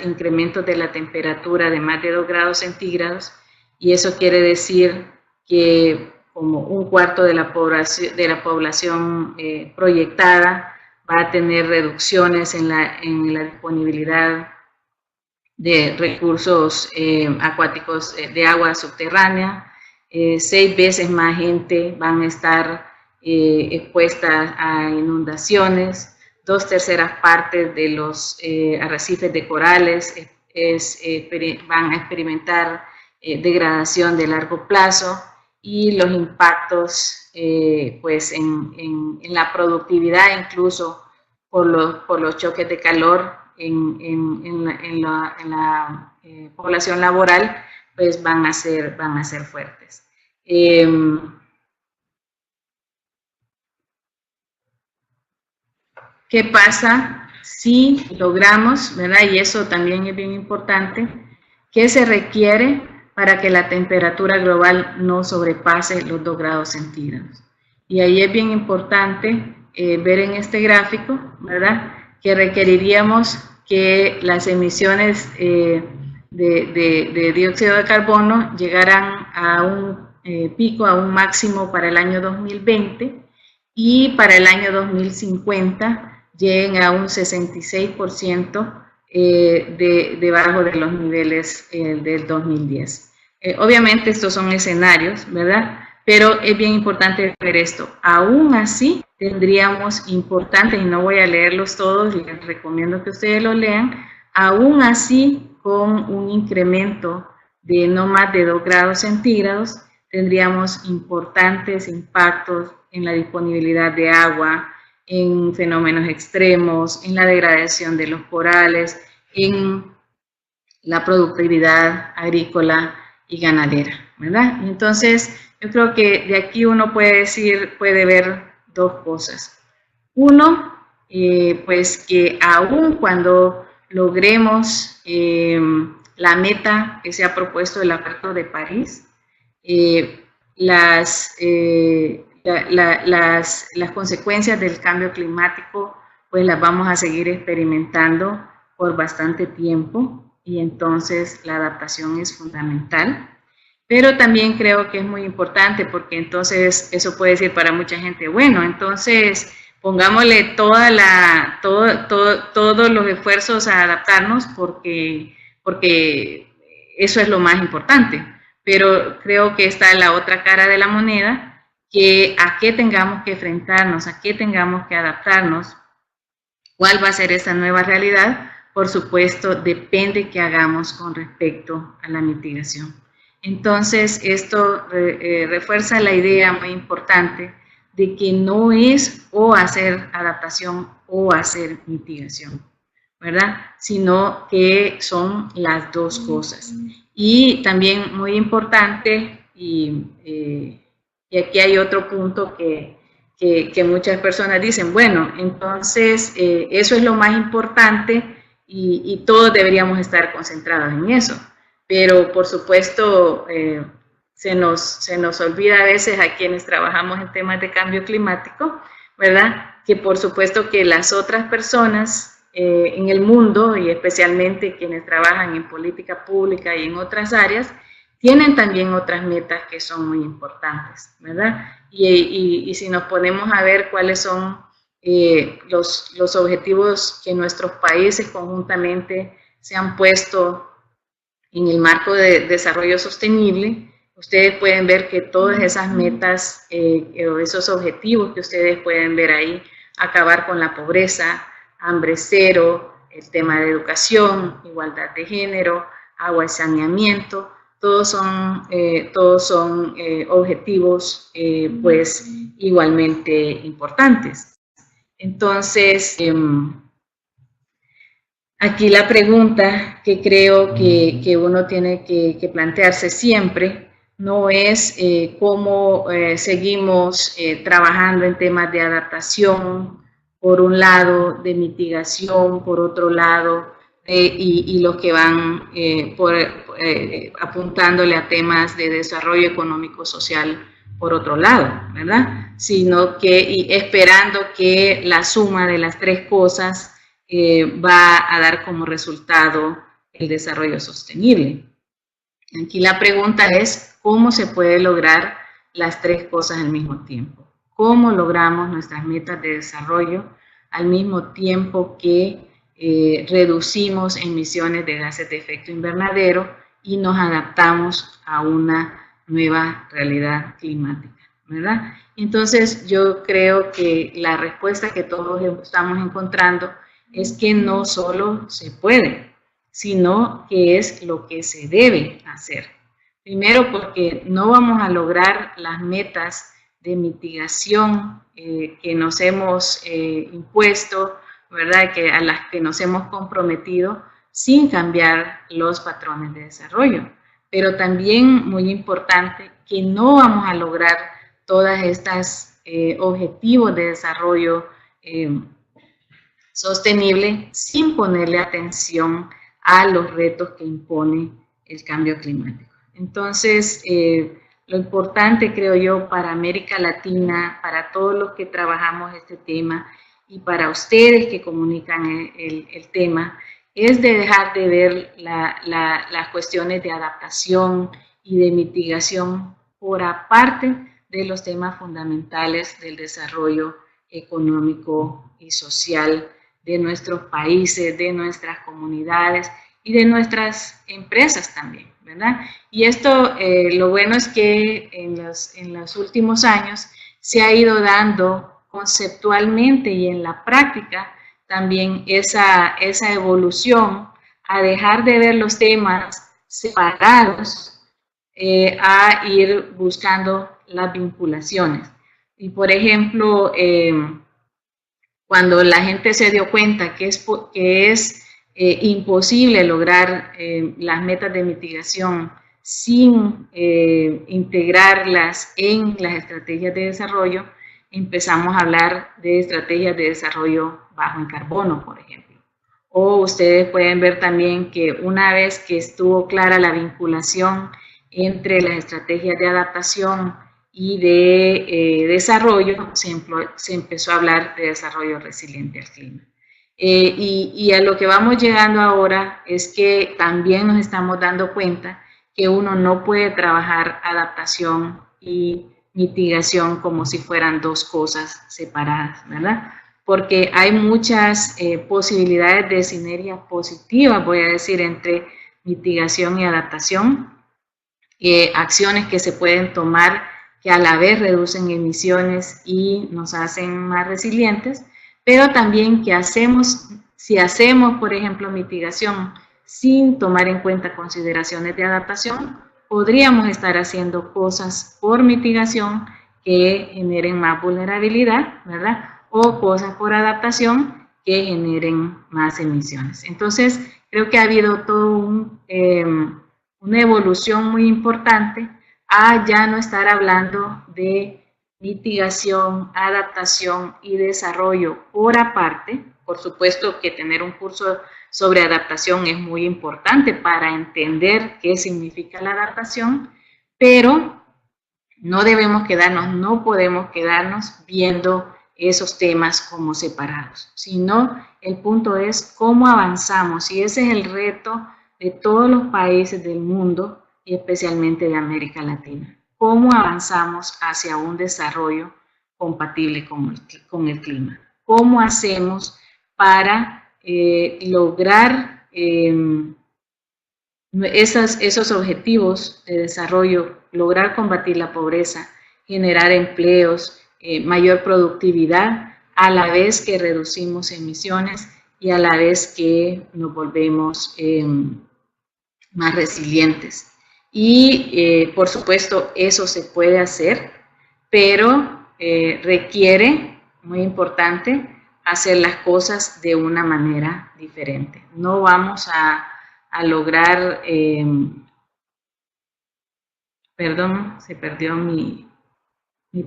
incrementos de la temperatura de más de 2 grados centígrados, y eso quiere decir que como 1/4 de la población proyectada va a tener reducciones en la disponibilidad de recursos acuáticos de agua subterránea. 6 veces más gente van a estar expuestas a inundaciones. 2/3 partes de los arrecifes de corales van a experimentar degradación de largo plazo, y los impactos pues en la productividad, incluso por los choques de calor en la población laboral, pues van a ser fuertes. ¿Qué pasa si logramos, ¿verdad? Y eso también es bien importante, ¿qué se requiere para que la temperatura global no sobrepase los 2 grados centígrados? Y ahí es bien importante ver en este gráfico, ¿verdad?, que requeriríamos que las emisiones de dióxido de carbono llegaran a un pico, a un máximo para el año 2020, y para el año 2050 lleguen a un 66% debajo de los niveles del 2010. Obviamente estos son escenarios, ¿verdad? Pero es bien importante ver esto. Aún así, tendríamos importantes, y no voy a leerlos todos, les recomiendo que ustedes lo lean, aún así, con un incremento de no más de 2 grados centígrados, tendríamos importantes impactos en la disponibilidad de agua, en fenómenos extremos, en la degradación de los corales, en la productividad agrícola y ganadera, ¿verdad? Entonces, yo creo que de aquí uno puede ver dos cosas. Uno, pues que aun cuando logremos la meta que se ha propuesto del Acuerdo de París, las consecuencias del cambio climático pues las vamos a seguir experimentando por bastante tiempo, y entonces la adaptación es fundamental. Pero también creo que es muy importante, porque entonces eso puede decir para mucha gente, bueno, entonces pongámosle todos los esfuerzos a adaptarnos porque eso es lo más importante. Pero creo que está la otra cara de la moneda, que a qué tengamos que enfrentarnos, a qué tengamos que adaptarnos, cuál va a ser esa nueva realidad. Por supuesto, depende qué hagamos con respecto a la mitigación. Entonces, esto refuerza la idea muy importante de que no es o hacer adaptación o hacer mitigación, ¿verdad? Sino que son las dos cosas. Y también muy importante, y aquí hay otro punto que muchas personas dicen, bueno, entonces eso es lo más importante, y todos deberíamos estar concentrados en eso. Pero, por supuesto, se nos olvida a veces a quienes trabajamos en temas de cambio climático, ¿verdad? Que por supuesto que las otras personas en el mundo, y especialmente quienes trabajan en política pública y en otras áreas, tienen también otras metas que son muy importantes, ¿verdad? Y si nos ponemos a ver cuáles son los objetivos que nuestros países conjuntamente se han puesto en el marco de desarrollo sostenible, ustedes pueden ver que todas esas metas, esos objetivos que ustedes pueden ver ahí, acabar con la pobreza, hambre cero, el tema de educación, igualdad de género, agua y saneamiento, todos son objetivos pues igualmente importantes. Entonces, aquí la pregunta que creo que uno tiene que plantearse siempre no es cómo seguimos trabajando en temas de adaptación, por un lado, de mitigación, por otro lado, y los que van apuntándole a temas de desarrollo económico-social por otro lado, ¿verdad? Sino que esperando que la suma de las tres cosas va a dar como resultado el desarrollo sostenible. Aquí la pregunta es, ¿cómo se puede lograr las tres cosas al mismo tiempo? ¿Cómo logramos nuestras metas de desarrollo al mismo tiempo que reducimos emisiones de gases de efecto invernadero y nos adaptamos a una nueva realidad climática, ¿verdad? Entonces, yo creo que la respuesta que todos estamos encontrando es que no solo se puede, sino que es lo que se debe hacer. Primero, porque no vamos a lograr las metas de mitigación que nos hemos impuesto, ¿verdad? A las que nos hemos comprometido sin cambiar los patrones de desarrollo. Pero también, muy importante, que no vamos a lograr todas estas objetivos de desarrollo sostenible sin ponerle atención a los retos que impone el cambio climático. Entonces, lo importante, creo yo, para América Latina, para todos los que trabajamos este tema y para ustedes que comunican el tema, es de dejar de ver las cuestiones de adaptación y de mitigación por aparte de los temas fundamentales del desarrollo económico y social de nuestros países, de nuestras comunidades y de nuestras empresas también, ¿verdad? Y esto, lo bueno es que en los últimos años se ha ido dando conceptualmente y en la práctica también esa evolución a dejar de ver los temas separados, a ir buscando las vinculaciones. por ejemplo, cuando la gente se dio cuenta que es imposible lograr las metas de mitigación sin integrarlas en las estrategias de desarrollo, empezamos a hablar de estrategias de desarrollo bajo en carbono, por ejemplo. O ustedes pueden ver también que una vez que estuvo clara la vinculación entre las estrategias de adaptación y de desarrollo, se empezó a hablar de desarrollo resiliente al clima. Y a lo que vamos llegando ahora es que también nos estamos dando cuenta que uno no puede trabajar adaptación y mitigación como si fueran dos cosas separadas, ¿verdad? Porque hay muchas posibilidades de sinergia positiva, voy a decir, entre mitigación y adaptación, acciones que se pueden tomar que a la vez reducen emisiones y nos hacen más resilientes, pero también que si hacemos, por ejemplo, mitigación sin tomar en cuenta consideraciones de adaptación, podríamos estar haciendo cosas por mitigación que generen más vulnerabilidad, ¿verdad? O cosas por adaptación que generen más emisiones. Entonces, creo que ha habido todo una evolución muy importante a ya no estar hablando de mitigación, adaptación y desarrollo por aparte. Por supuesto que tener un curso sobre adaptación es muy importante para entender qué significa la adaptación, pero no debemos quedarnos, no podemos quedarnos viendo esos temas como separados, sino el punto es cómo avanzamos, y ese es el reto de todos los países del mundo y especialmente de América Latina. ¿Cómo avanzamos hacia un desarrollo compatible con el clima? ¿Cómo hacemos para lograr esos objetivos de desarrollo, lograr combatir la pobreza, generar empleos, mayor productividad, a la vez que reducimos emisiones y a la vez que nos volvemos más resilientes? Y por supuesto eso se puede hacer, pero requiere, muy importante, hacer las cosas de una manera diferente. No vamos a lograr, perdón, se perdió mi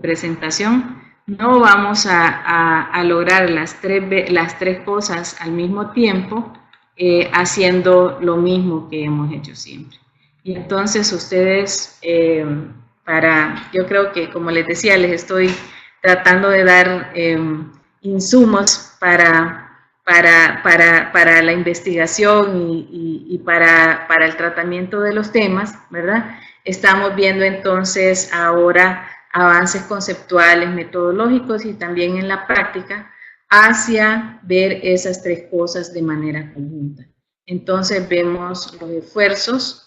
presentación. No vamos a lograr las tres cosas al mismo tiempo haciendo lo mismo que hemos hecho siempre. Y entonces ustedes, yo creo que, como les decía, les estoy tratando de dar insumos para la investigación y para el tratamiento de los temas, ¿verdad? Estamos viendo entonces ahora avances conceptuales, metodológicos y también en la práctica hacia ver esas tres cosas de manera conjunta. Entonces vemos los esfuerzos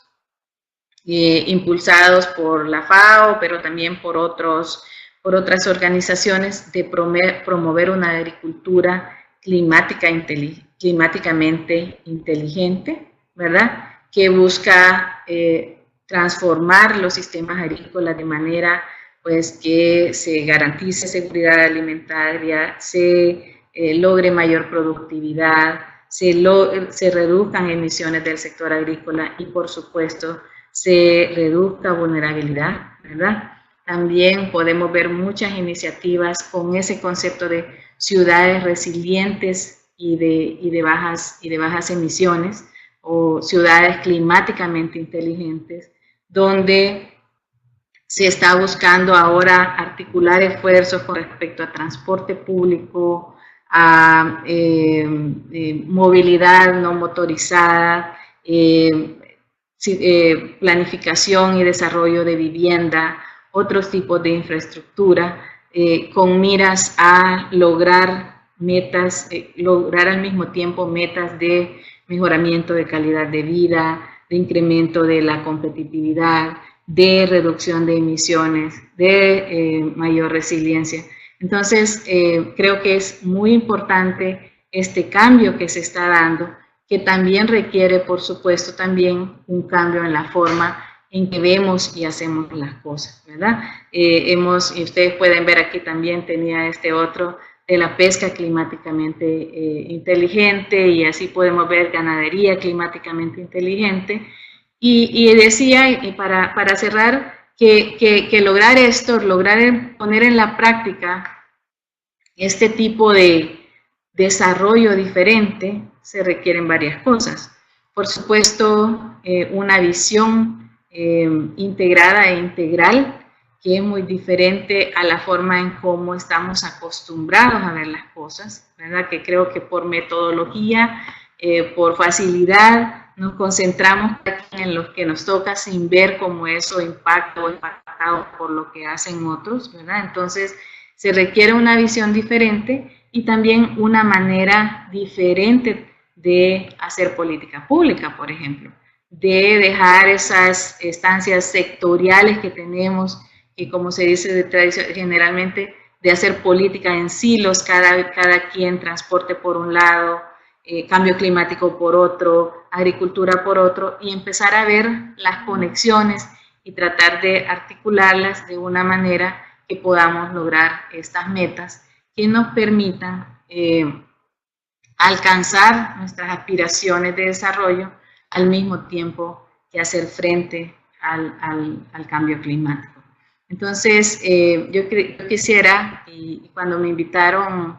impulsados por la FAO, pero también por otras organizaciones de promover una agricultura climáticamente inteligente, ¿verdad? Que busca transformar los sistemas agrícolas de manera pues que se garantice seguridad alimentaria, se logre mayor productividad, se reduzcan emisiones del sector agrícola y por supuesto se reduzca vulnerabilidad, ¿verdad? También podemos ver muchas iniciativas con ese concepto de ciudades resilientes y de bajas emisiones, o ciudades climáticamente inteligentes, donde se está buscando ahora articular esfuerzos con respecto a transporte público, a movilidad no motorizada, planificación y desarrollo de vivienda, otros tipos de infraestructura, con miras a lograr metas, lograr al mismo tiempo metas de mejoramiento de calidad de vida, de incremento de la competitividad, de reducción de emisiones, de mayor resiliencia. Entonces, creo que es muy importante este cambio que se está dando, que también requiere, por supuesto, también un cambio en la forma en que vemos y hacemos las cosas, ¿verdad? Y ustedes pueden ver aquí también tenía este otro de la pesca climáticamente inteligente, y así podemos ver ganadería climáticamente inteligente. Y decía, y para cerrar, que lograr esto, lograr poner en la práctica este tipo de desarrollo diferente, se requieren varias cosas. Por supuesto, una visión integrada e integral, que es muy diferente a la forma en cómo estamos acostumbrados a ver las cosas, ¿verdad? Que creo que por metodología, por facilidad, nos concentramos en lo que nos toca sin ver cómo eso impacta o impactado por lo que hacen otros, ¿verdad? Entonces, se requiere una visión diferente y también una manera diferente de hacer política pública, por ejemplo, de dejar esas estancias sectoriales que tenemos, y como se dice generalmente, de hacer política en silos, cada quien transporte por un lado, cambio climático por otro, agricultura por otro, y empezar a ver las conexiones y tratar de articularlas de una manera que podamos lograr estas metas que nos permitan alcanzar nuestras aspiraciones de desarrollo al mismo tiempo que hacer frente al cambio climático. Entonces, yo quisiera, y cuando me invitaron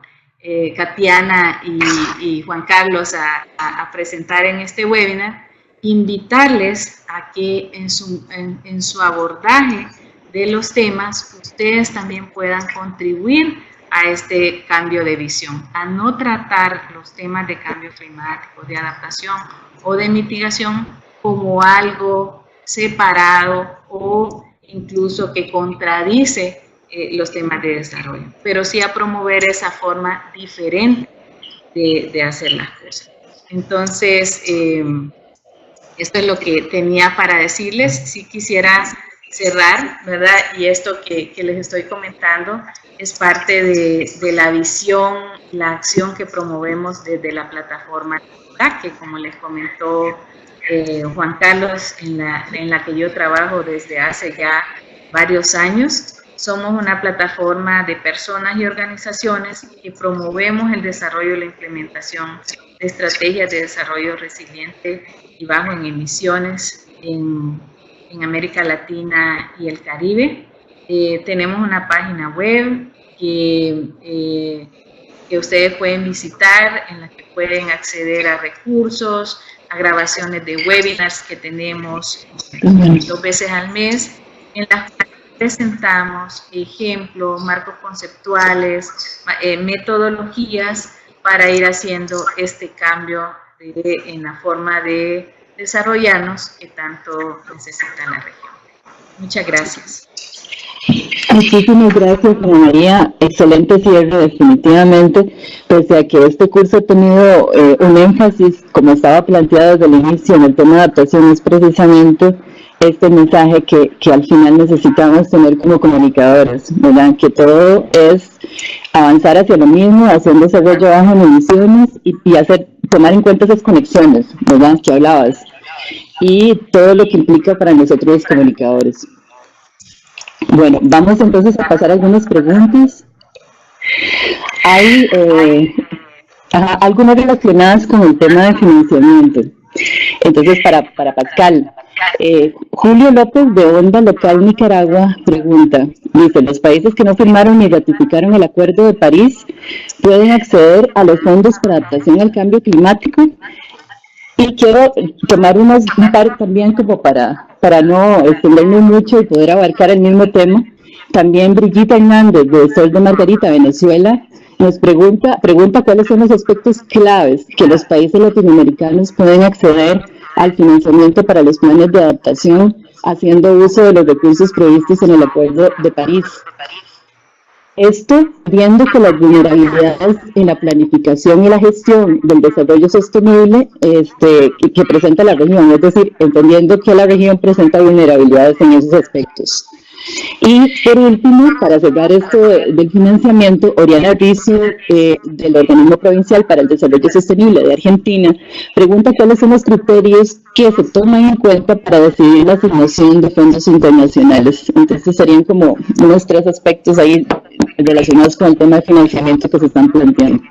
Katiana y Juan Carlos a presentar en este webinar, invitarles a que en su abordaje de los temas, ustedes también puedan contribuir a este cambio de visión, a no tratar los temas de cambio climático, de adaptación o de mitigación como algo separado o incluso que contradice los temas de desarrollo, pero sí a promover esa forma diferente de hacer las cosas. Entonces, esto es lo que tenía para decirles. Si quisiera cerrar, ¿verdad? Y esto que les estoy comentando es parte de la visión, la acción que promovemos desde la plataforma que, como les comentó Juan Carlos, en la que yo trabajo desde hace ya varios años. Somos una plataforma de personas y organizaciones que promovemos el desarrollo y la implementación de estrategias de desarrollo resiliente y bajo en emisiones en América Latina y el Caribe. Tenemos una página web que ustedes pueden visitar, en la que pueden acceder a recursos, a grabaciones de webinars que tenemos 2 veces al mes, en las que presentamos ejemplos, marcos conceptuales, metodologías para ir haciendo este cambio en la forma de desarrollarnos que tanto necesita la región. Muchas gracias. Muchísimas gracias, Ana María. Excelente cierre, definitivamente. Pese a que este curso ha tenido un énfasis, como estaba planteado desde el inicio, en el tema de adaptación, es precisamente este mensaje que al final necesitamos tener como comunicadores, ¿verdad? Que todo es avanzar hacia lo mismo, hacer un desarrollo bajo en emisiones y tomar en cuenta esas conexiones, ¿verdad? Que hablabas, y todo lo que implica para nosotros los comunicadores. Bueno, vamos entonces a pasar a algunas preguntas. Hay algunas relacionadas con el tema de financiamiento. Entonces, para Pascal, Julio López de Onda Local Nicaragua pregunta, dice, ¿los países que no firmaron ni ratificaron el Acuerdo de París pueden acceder a los fondos para adaptación al cambio climático? Y quiero tomar un par también como para no extenderme mucho y poder abarcar el mismo tema. También Brigitte Hernández de Sol de Margarita, Venezuela, nos pregunta cuáles son los aspectos claves que los países latinoamericanos pueden acceder al financiamiento para los planes de adaptación haciendo uso de los recursos previstos en el Acuerdo de París. Esto viendo que las vulnerabilidades en la planificación y la gestión del desarrollo sostenible que presenta la región, es decir, entendiendo que la región presenta vulnerabilidades en esos aspectos. Y por último, para cerrar esto del financiamiento, Oriana Rizzo, del Organismo Provincial para el Desarrollo Sostenible de Argentina, pregunta cuáles son los criterios que se toman en cuenta para decidir la asignación de fondos internacionales. Entonces serían como unos 3 aspectos ahí relacionados con el tema de financiamiento que se están planteando.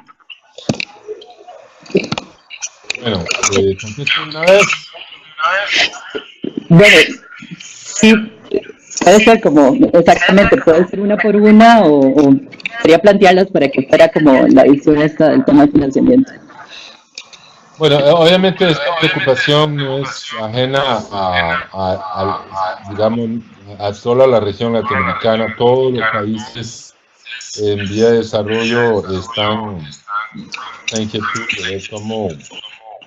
Bueno, contesto una vez. Bueno, sí, puede ser como, exactamente, puede ser una por una o quería plantearlas para que fuera como la visión esta del tema de financiamiento. Bueno, obviamente esta preocupación no es ajena digamos, a solo a la región latinoamericana. Todos los países en vía de desarrollo están en inquietud de ver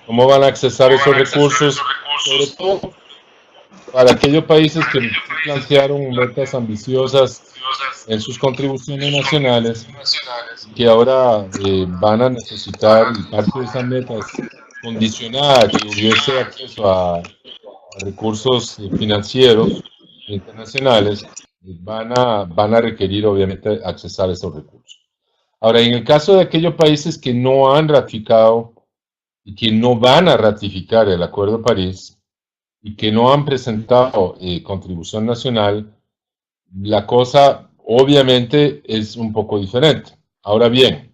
cómo van a accesar esos recursos, sobre todo para aquellos países que plantearon metas ambiciosas en sus contribuciones nacionales, que ahora van a necesitar, y parte de esas metas condicionada que hubiese acceso a recursos financieros internacionales, van a requerir obviamente accesar esos recursos. Ahora, en el caso de aquellos países que no han ratificado y que no van a ratificar el Acuerdo de París y que no han presentado contribución nacional, la cosa obviamente es un poco diferente. Ahora bien,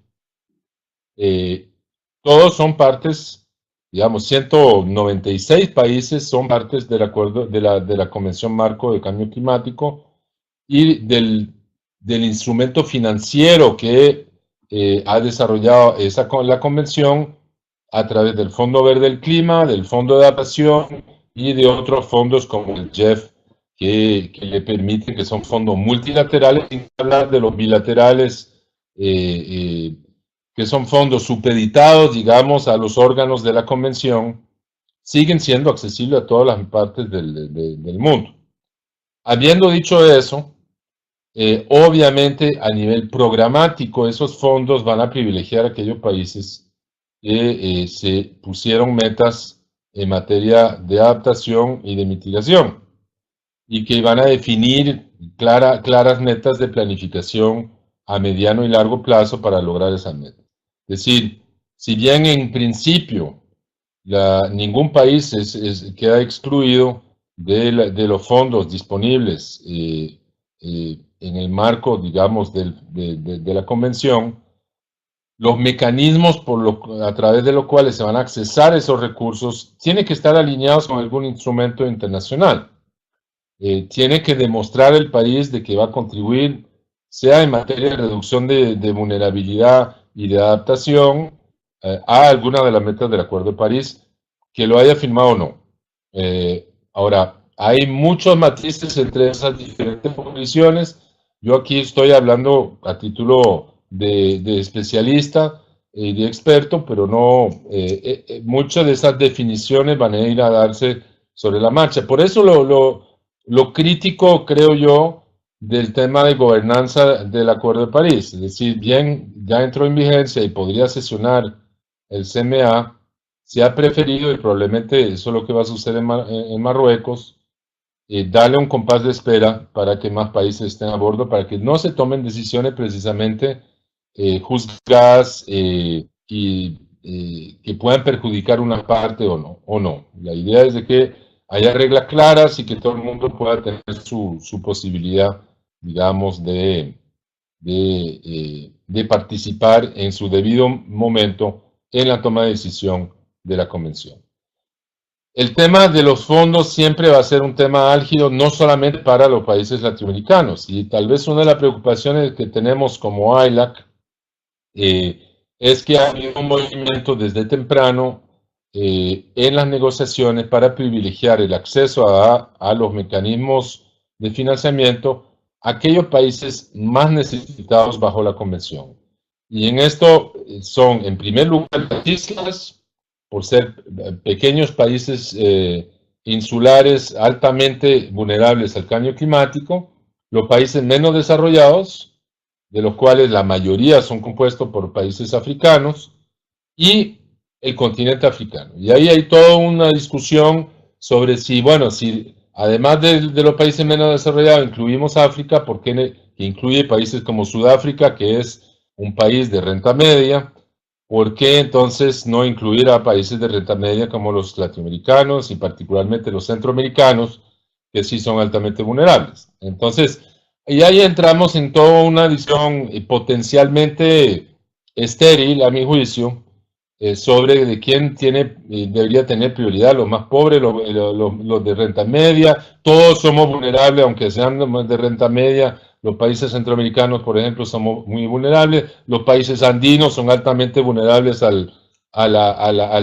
todos son partes, digamos, 196 países son partes del acuerdo de la Convención Marco de Cambio Climático y del instrumento financiero que ha desarrollado la Convención a través del Fondo Verde del Clima, del Fondo de Adaptación y de otros fondos como el GEF, que le permiten, que son fondos multilaterales, sin hablar de los bilaterales, que son fondos supeditados, digamos, a los órganos de la Convención, siguen siendo accesibles a todas las partes del mundo. Habiendo dicho eso, obviamente a nivel programático esos fondos van a privilegiar a aquellos países que se pusieron metas en materia de adaptación y de mitigación y que van a definir claras metas de planificación a mediano y largo plazo para lograr esas metas. Es decir, si bien en principio ningún país queda excluido de los fondos disponibles en el marco, digamos, de la Convención, los mecanismos a través de los cuales se van a accesar esos recursos tienen que estar alineados con algún instrumento internacional. Tiene que demostrar el país de que va a contribuir, sea en materia de reducción de vulnerabilidad y de adaptación, a alguna de las metas del Acuerdo de París, que lo haya firmado o no. Ahora, hay muchos matices entre esas diferentes posiciones. Yo aquí estoy hablando a título de especialista y de experto, pero no, muchas de esas definiciones van a ir a darse sobre la marcha. Por eso lo crítico, creo yo, del tema de gobernanza del Acuerdo de París. Es decir, bien, ya entró en vigencia y podría sesionar el CMA, se ha preferido, y probablemente eso es lo que va a suceder en Marruecos, darle un compás de espera para que más países estén a bordo, para que no se tomen decisiones precisamente juzgadas y que puedan perjudicar una parte o no. La idea es de que haya reglas claras y que todo el mundo pueda tener su posibilidad, digamos, de participar en su debido momento en la toma de decisión de la Convención. El tema de los fondos siempre va a ser un tema álgido, no solamente para los países latinoamericanos, y tal vez una de las preocupaciones que tenemos como ILAC es que ha habido un movimiento desde temprano en las negociaciones para privilegiar el acceso a los mecanismos de financiamiento a aquellos países más necesitados bajo la Convención. Y en esto son, en primer lugar, las islas, por ser pequeños países insulares altamente vulnerables al cambio climático, los países menos desarrollados, de los cuales la mayoría son compuestos por países africanos, y el continente africano. Y ahí hay toda una discusión sobre si además de los países menos desarrollados, incluimos África, porque incluye países como Sudáfrica, que es un país de renta media. ¿Por qué entonces no incluir a países de renta media como los latinoamericanos y particularmente los centroamericanos, que sí son altamente vulnerables? Entonces, y ahí entramos en toda una visión potencialmente estéril, a mi juicio, sobre de quién debería tener prioridad, los más pobres, los de renta media. Todos somos vulnerables, aunque sean de renta media. Los países centroamericanos, por ejemplo, somos muy vulnerables. Los países andinos son altamente vulnerables al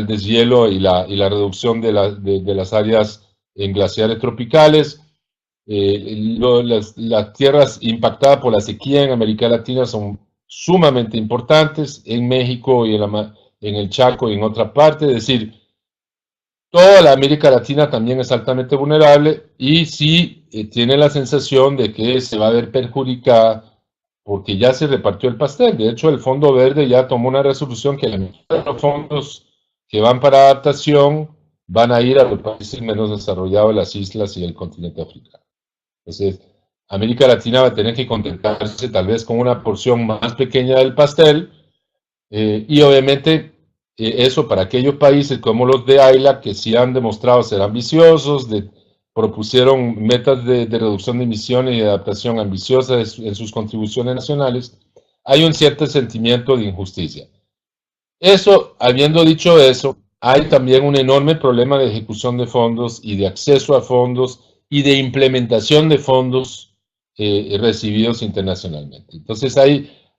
deshielo y la reducción de las áreas en glaciares tropicales. Las tierras impactadas por la sequía en América Latina son sumamente importantes, en México y en el Chaco y en otra parte. Es decir, toda la América Latina también es altamente vulnerable y sí tiene la sensación de que se va a ver perjudicada porque ya se repartió el pastel. De hecho, el Fondo Verde ya tomó una resolución que la mitad de los fondos que van para adaptación van a ir a los países menos desarrollados, las islas y el continente africano. Entonces, América Latina va a tener que contentarse tal vez con una porción más pequeña del pastel y obviamente eso para aquellos países como los de AILA que sí han demostrado ser ambiciosos, propusieron metas de reducción de emisiones y de adaptación ambiciosas en sus contribuciones nacionales, hay un cierto sentimiento de injusticia. Eso, habiendo dicho eso, hay también un enorme problema de ejecución de fondos y de acceso a fondos y de implementación de fondos recibidos internacionalmente. Entonces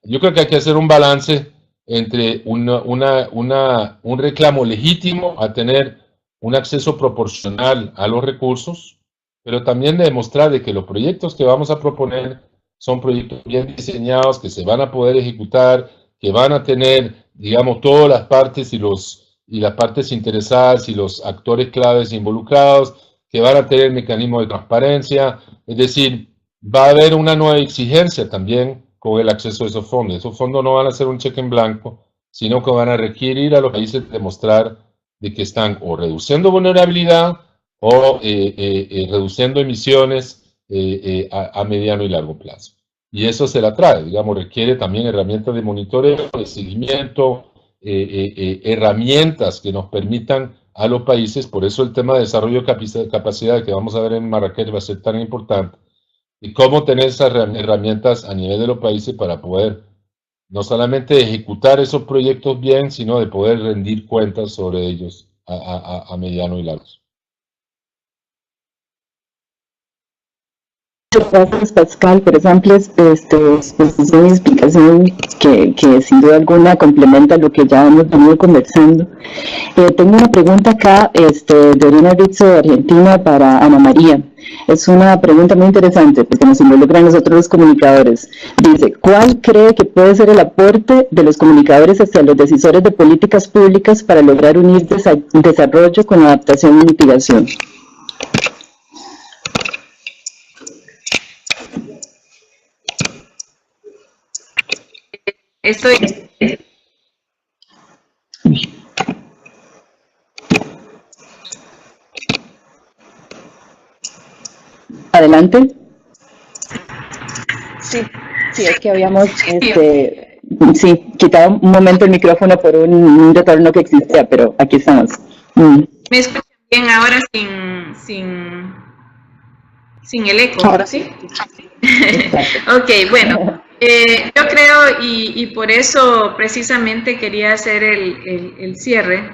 yo creo que hay que hacer un balance entre un reclamo legítimo a tener un acceso proporcional a los recursos, pero también de demostrar de que los proyectos que vamos a proponer son proyectos bien diseñados, que se van a poder ejecutar, que van a tener, digamos, todas las partes y las partes interesadas y los actores claves involucrados, que van a tener mecanismos de transparencia. Es decir, va a haber una nueva exigencia también con el acceso a esos fondos. Esos fondos no van a ser un cheque en blanco, sino que van a requerir a los países demostrar de que están o reduciendo vulnerabilidad o reduciendo emisiones a mediano y largo plazo. Y eso se la trae, digamos, requiere también herramientas de monitoreo, de seguimiento, herramientas que nos permitan a los países, por eso el tema de desarrollo de capacidad que vamos a ver en Marrakech va a ser tan importante, y cómo tener esas herramientas a nivel de los países para poder no solamente ejecutar esos proyectos bien, sino de poder rendir cuentas sobre ellos a mediano y largo. Muchas gracias, Pascal, por esa amplia exposición y explicación que sin duda alguna complementa lo que ya hemos venido conversando. Tengo una pregunta acá de Orina Rizzo de Argentina para Ana María. Es una pregunta muy interesante porque nos involucra a nosotros los comunicadores. Dice, ¿cuál cree que puede ser el aporte de los comunicadores hacia los decisores de políticas públicas para lograr unir desarrollo con adaptación y mitigación? Estoy... Adelante. Sí. Sí, es que habíamos quitado un momento el micrófono por un retorno que existía, pero aquí estamos. ¿Me escuchan bien ahora sin el eco? Ahora sí. Ok, bueno. Yo creo, y por eso precisamente quería hacer el cierre,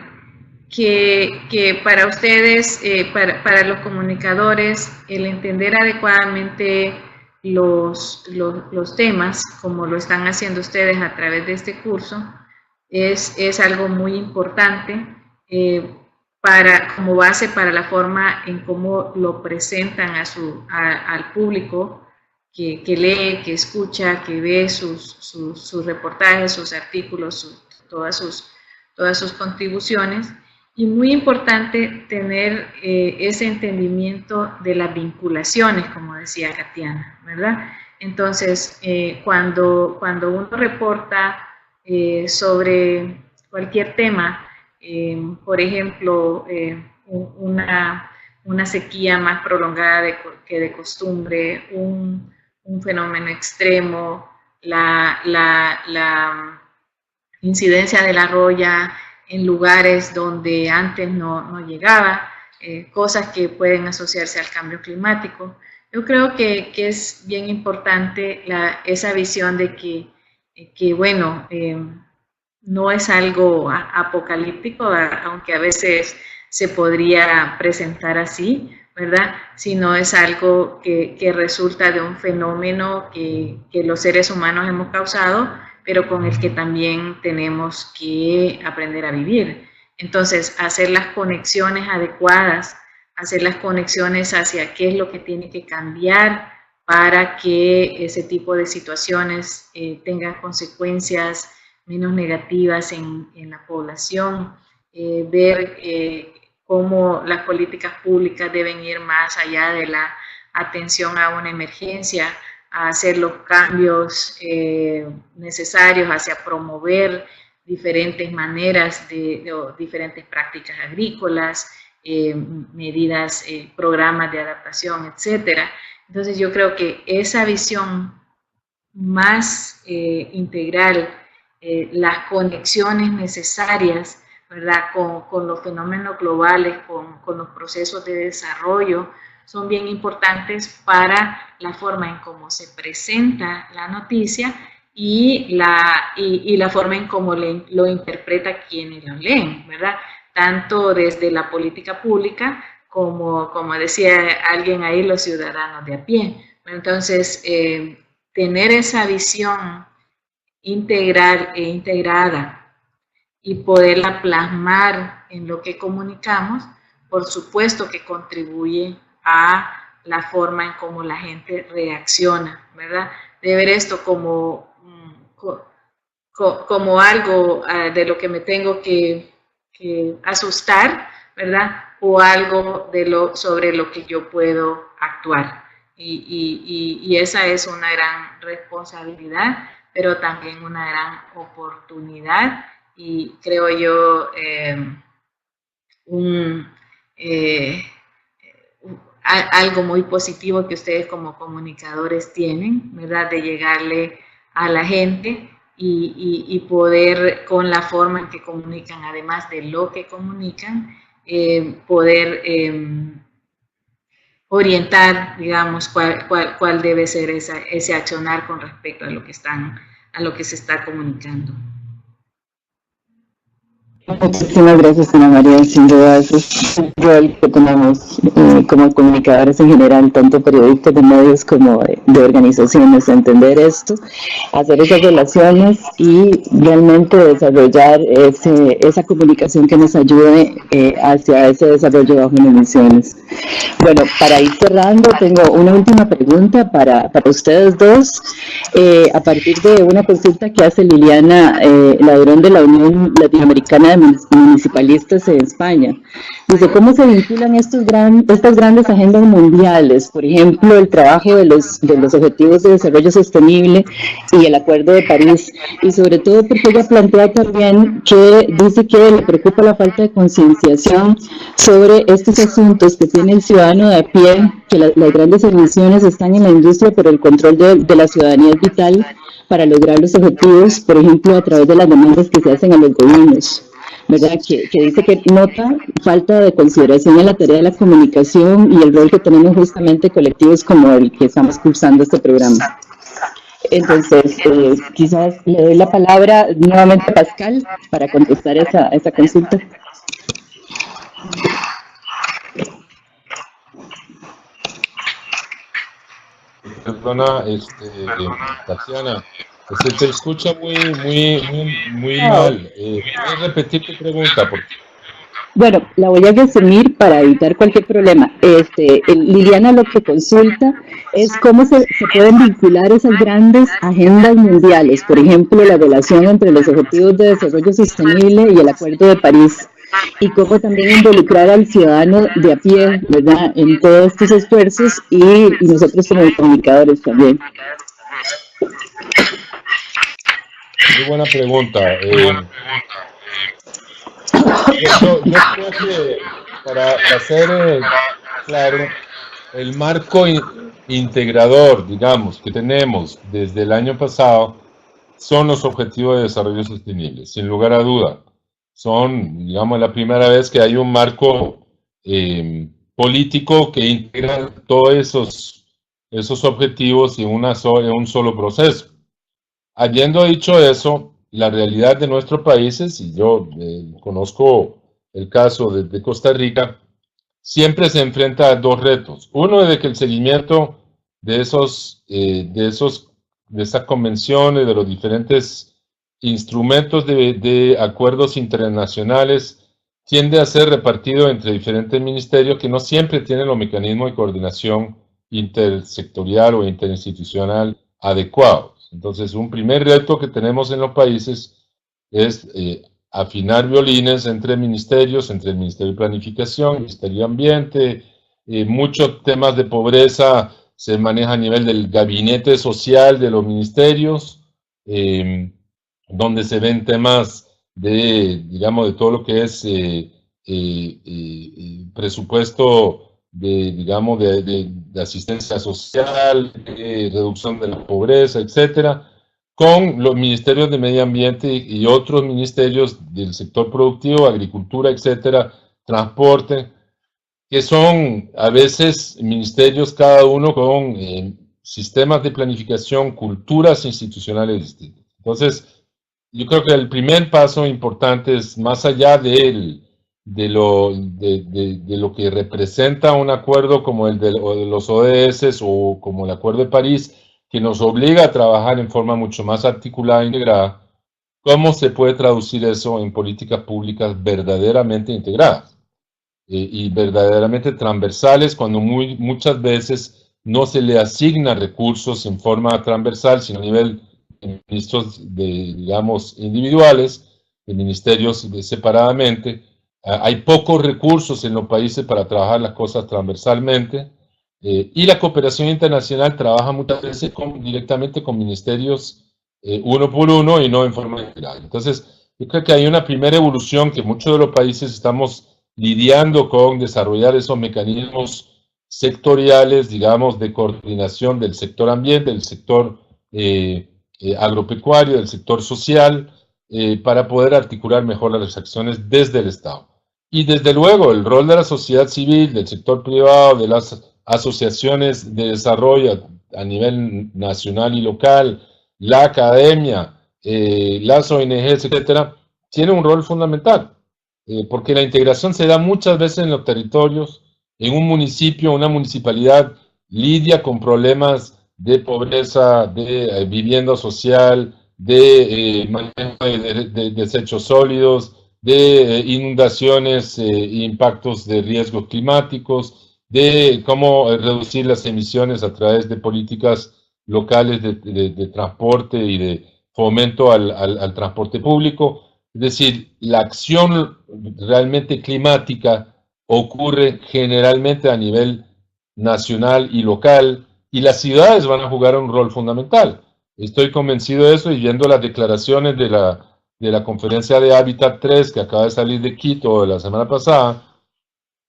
que para ustedes, para los comunicadores, el entender adecuadamente los temas, como lo están haciendo ustedes a través de este curso, es algo muy importante como base para la forma en cómo lo presentan al público, que lee, que escucha, que ve sus reportajes, sus artículos, todas sus contribuciones. Y muy importante tener ese entendimiento de las vinculaciones, como decía Katiana, ¿verdad? Entonces, cuando uno reporta sobre cualquier tema, por ejemplo, una sequía más prolongada que de costumbre, un fenómeno extremo, la incidencia de la roya en lugares donde antes no llegaba, cosas que pueden asociarse al cambio climático. Yo creo que es bien importante esa visión de que bueno, no es algo apocalíptico, aunque a veces se podría presentar así, ¿verdad? Sino es algo que resulta de un fenómeno que los seres humanos hemos causado, pero con el que también tenemos que aprender a vivir. Entonces, hacer las conexiones adecuadas, hacer las conexiones hacia qué es lo que tiene que cambiar para que ese tipo de situaciones tengan consecuencias menos negativas en la población, ver cómo las políticas públicas deben ir más allá de la atención a una emergencia, a hacer los cambios necesarios hacia promover diferentes maneras o diferentes prácticas agrícolas, medidas, programas de adaptación, etcétera. Entonces yo creo que esa visión más integral, las conexiones necesarias, ¿verdad? Con los fenómenos globales, con los procesos de desarrollo, son bien importantes para la forma en cómo se presenta la noticia y la forma en cómo lo interpreta quienes lo leen, ¿verdad? Tanto desde la política pública como decía alguien ahí, los ciudadanos de a pie. Entonces, tener esa visión integral e integrada y poderla plasmar en lo que comunicamos, por supuesto que contribuye a la forma en cómo la gente reacciona, ¿verdad? De ver esto como algo de lo que me tengo que asustar, ¿verdad? O algo sobre lo que yo puedo actuar. Y esa es una gran responsabilidad, pero también una gran oportunidad y creo yo algo muy positivo que ustedes como comunicadores tienen, ¿verdad? De llegarle a la gente y poder, con la forma en que comunican, además de lo que comunican, poder orientar, digamos, cuál debe ser ese accionar con respecto a lo que se está comunicando. Muchísimas gracias, Ana María. Sin duda, ese es un rol que tenemos como comunicadores en general, tanto periodistas de medios como de organizaciones, entender esto, hacer esas relaciones y realmente desarrollar esa comunicación que nos ayude hacia ese desarrollo bajo en emisiones. Bueno, para ir cerrando, tengo una última pregunta para ustedes dos, a partir de una consulta que hace Liliana Ladrón de la Unión Latinoamericana de Municipalistas en España. Dice, ¿cómo se vinculan estas grandes agendas mundiales? Por ejemplo, el trabajo de los Objetivos de Desarrollo Sostenible y el Acuerdo de París. Y sobre todo porque ella plantea también que dice que le preocupa la falta de concienciación sobre estos asuntos que tiene el ciudadano de a pie, que las grandes emisiones están en la industria, pero el control de la ciudadanía es vital para lograr los objetivos, por ejemplo, a través de las demandas que se hacen a los gobiernos, ¿verdad? Que dice que nota falta de consideración en la tarea de la comunicación y el rol que tenemos justamente colectivos como el que estamos cursando este programa. Entonces, quizás le doy la palabra nuevamente a Pascal para contestar esa consulta. Perdona, Tatiana, se te escucha muy mal. ¿Puedes repetir tu pregunta? Bueno, la voy a resumir para evitar cualquier problema. Liliana lo que consulta es cómo se pueden vincular esas grandes agendas mundiales, por ejemplo, la relación entre los Objetivos de Desarrollo Sostenible y el Acuerdo de París, y cómo también involucrar al ciudadano de a pie, ¿verdad?, en todos estos esfuerzos y nosotros como comunicadores también. Muy buena pregunta. Yo creo que para hacer claro, el marco integrador, digamos, que tenemos desde el año pasado son los Objetivos de Desarrollo Sostenible, sin lugar a duda. Son, digamos, la primera vez que hay un marco político que integra todos esos objetivos en un solo proceso. Habiendo dicho eso, la realidad de nuestros países, y yo conozco el caso de Costa Rica, siempre se enfrenta a dos retos. Uno es de que el seguimiento de esas convenciones, de los diferentes instrumentos de acuerdos internacionales, tiende a ser repartido entre diferentes ministerios que no siempre tienen los mecanismos de coordinación intersectorial o interinstitucional adecuados. Entonces, un primer reto que tenemos en los países es afinar violines entre ministerios, entre el Ministerio de Planificación, el Ministerio de Ambiente. Muchos temas de pobreza se manejan a nivel del gabinete social de los ministerios, donde se ven temas de, digamos, de todo lo que es presupuesto digamos, de asistencia social, de reducción de la pobreza, etcétera, con los ministerios de medio ambiente y otros ministerios del sector productivo, agricultura, etcétera, transporte, que son a veces ministerios cada uno con sistemas de planificación, culturas institucionales distintas. Entonces, yo creo que el primer paso importante es, más allá de lo que representa un acuerdo como el de los ODS o como el Acuerdo de París, que nos obliga a trabajar en forma mucho más articulada e integrada, ¿cómo se puede traducir eso en políticas públicas verdaderamente integradas y verdaderamente transversales, cuando muchas veces no se le asigna recursos en forma transversal, sino a nivel de ministros, digamos, individuales, de ministerios separadamente? Hay pocos recursos en los países para trabajar las cosas transversalmente, y la cooperación internacional trabaja muchas veces directamente con ministerios uno por uno y no en forma integral. Entonces, yo creo que hay una primera evolución que muchos de los países estamos lidiando con desarrollar esos mecanismos sectoriales, digamos, de coordinación del sector ambiente, del sector agropecuario, del sector social, para poder articular mejor las acciones desde el Estado. Y desde luego el rol de la sociedad civil, del sector privado, de las asociaciones de desarrollo a nivel nacional y local, la academia, las ONGs, etcétera, tiene un rol fundamental, porque la integración se da muchas veces en los territorios. En un municipio, una municipalidad lidia con problemas de pobreza, de vivienda social, de manejo de desechos sólidos, de inundaciones, impactos de riesgos climáticos, de cómo reducir las emisiones a través de políticas locales de transporte y de fomento al transporte público. Es decir, la acción realmente climática ocurre generalmente a nivel nacional y local, y las ciudades van a jugar un rol fundamental. Estoy convencido de eso, y viendo las declaraciones de la conferencia de Hábitat 3 que acaba de salir de Quito la semana pasada,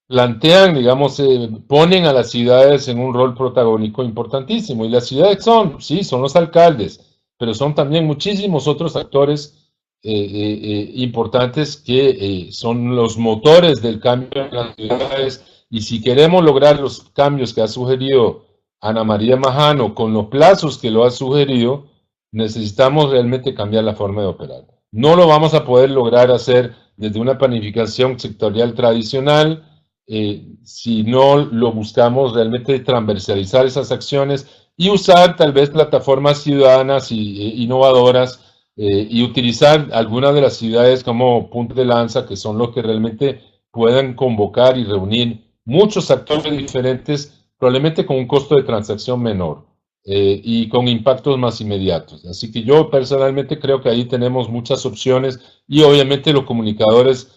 plantean, digamos, ponen a las ciudades en un rol protagónico importantísimo. Y las ciudades son los alcaldes, pero son también muchísimos otros actores importantes que son los motores del cambio en las ciudades. Y si queremos lograr los cambios que ha sugerido Ana María Majano con los plazos que lo ha sugerido, necesitamos realmente cambiar la forma de operar. No lo vamos a poder lograr hacer desde una planificación sectorial tradicional, si no lo buscamos realmente transversalizar esas acciones y usar tal vez plataformas ciudadanas y innovadoras, y utilizar algunas de las ciudades como punto de lanza, que son los que realmente puedan convocar y reunir muchos actores diferentes, probablemente con un costo de transacción menor y con impactos más inmediatos. Así que yo personalmente creo que ahí tenemos muchas opciones, y obviamente los comunicadores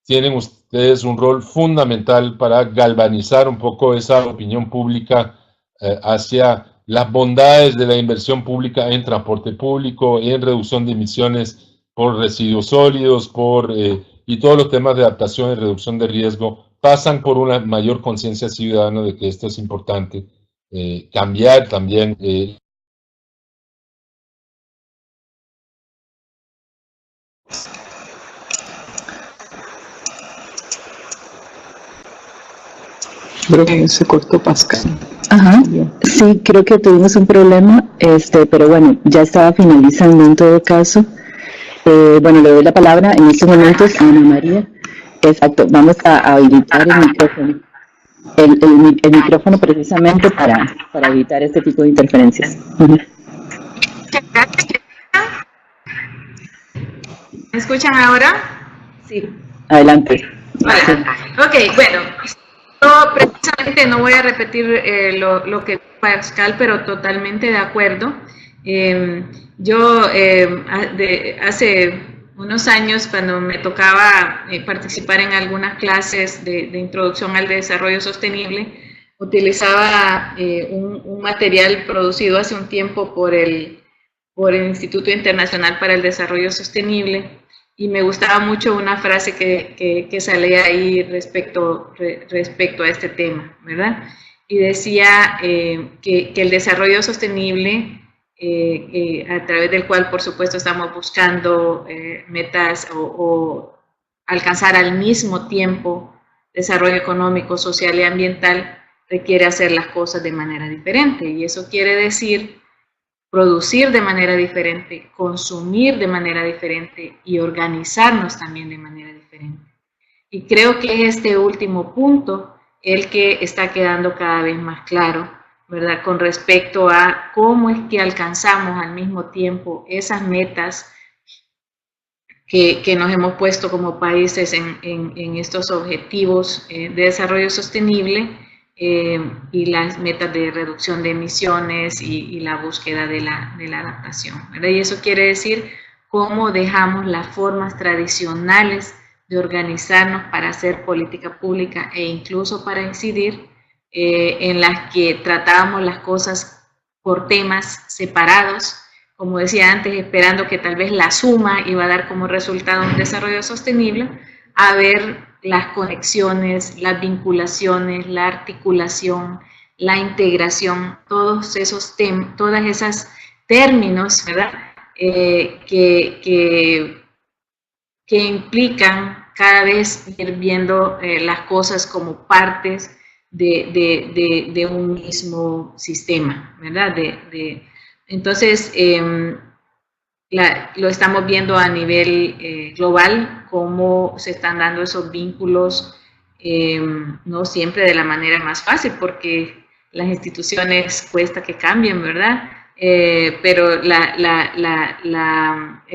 tienen ustedes un rol fundamental para galvanizar un poco esa opinión pública hacia las bondades de la inversión pública en transporte público, en reducción de emisiones por residuos sólidos, y todos los temas de adaptación y reducción de riesgo pasan por una mayor conciencia ciudadana de que esto es importante, cambiar también Creo que se cortó Pascal. Ajá, sí, creo que tuvimos un problema, pero bueno, ya estaba finalizando en todo caso. Bueno, le doy la palabra en estos momentos a Ana María. Exacto, vamos a habilitar el micrófono. El micrófono precisamente para evitar este tipo de interferencias. ¿Me escuchan ahora? Sí, adelante. Vale. Ok, bueno, yo precisamente no voy a repetir lo que Pascal, pero totalmente de acuerdo. Yo hace unos años, cuando me tocaba participar en algunas clases de introducción al desarrollo sostenible, utilizaba un material producido hace un tiempo por el Instituto Internacional para el Desarrollo Sostenible, y me gustaba mucho una frase que salía ahí respecto a este tema, ¿verdad? Y decía que el desarrollo sostenible, a través del cual, por supuesto, estamos buscando metas o alcanzar al mismo tiempo desarrollo económico, social y ambiental, requiere hacer las cosas de manera diferente. Y eso quiere decir producir de manera diferente, consumir de manera diferente y organizarnos también de manera diferente. Y creo que es este último punto el que está quedando cada vez más claro, ¿verdad? Con respecto a cómo es que alcanzamos al mismo tiempo esas metas que nos hemos puesto como países en estos objetivos de desarrollo sostenible, y las metas de reducción de emisiones y la búsqueda de la adaptación, ¿verdad? Y eso quiere decir cómo dejamos las formas tradicionales de organizarnos para hacer política pública e incluso para incidir, en las que tratábamos las cosas por temas separados, como decía antes, esperando que tal vez la suma iba a dar como resultado un desarrollo sostenible, a ver las conexiones, las vinculaciones, la articulación, la integración, todos esos términos, ¿verdad? Que implican cada vez ir viendo las cosas como partes de un mismo sistema, ¿verdad? Entonces, lo estamos viendo a nivel global, cómo se están dando esos vínculos, no siempre de la manera más fácil, porque las instituciones cuesta que cambien, ¿verdad? Pero el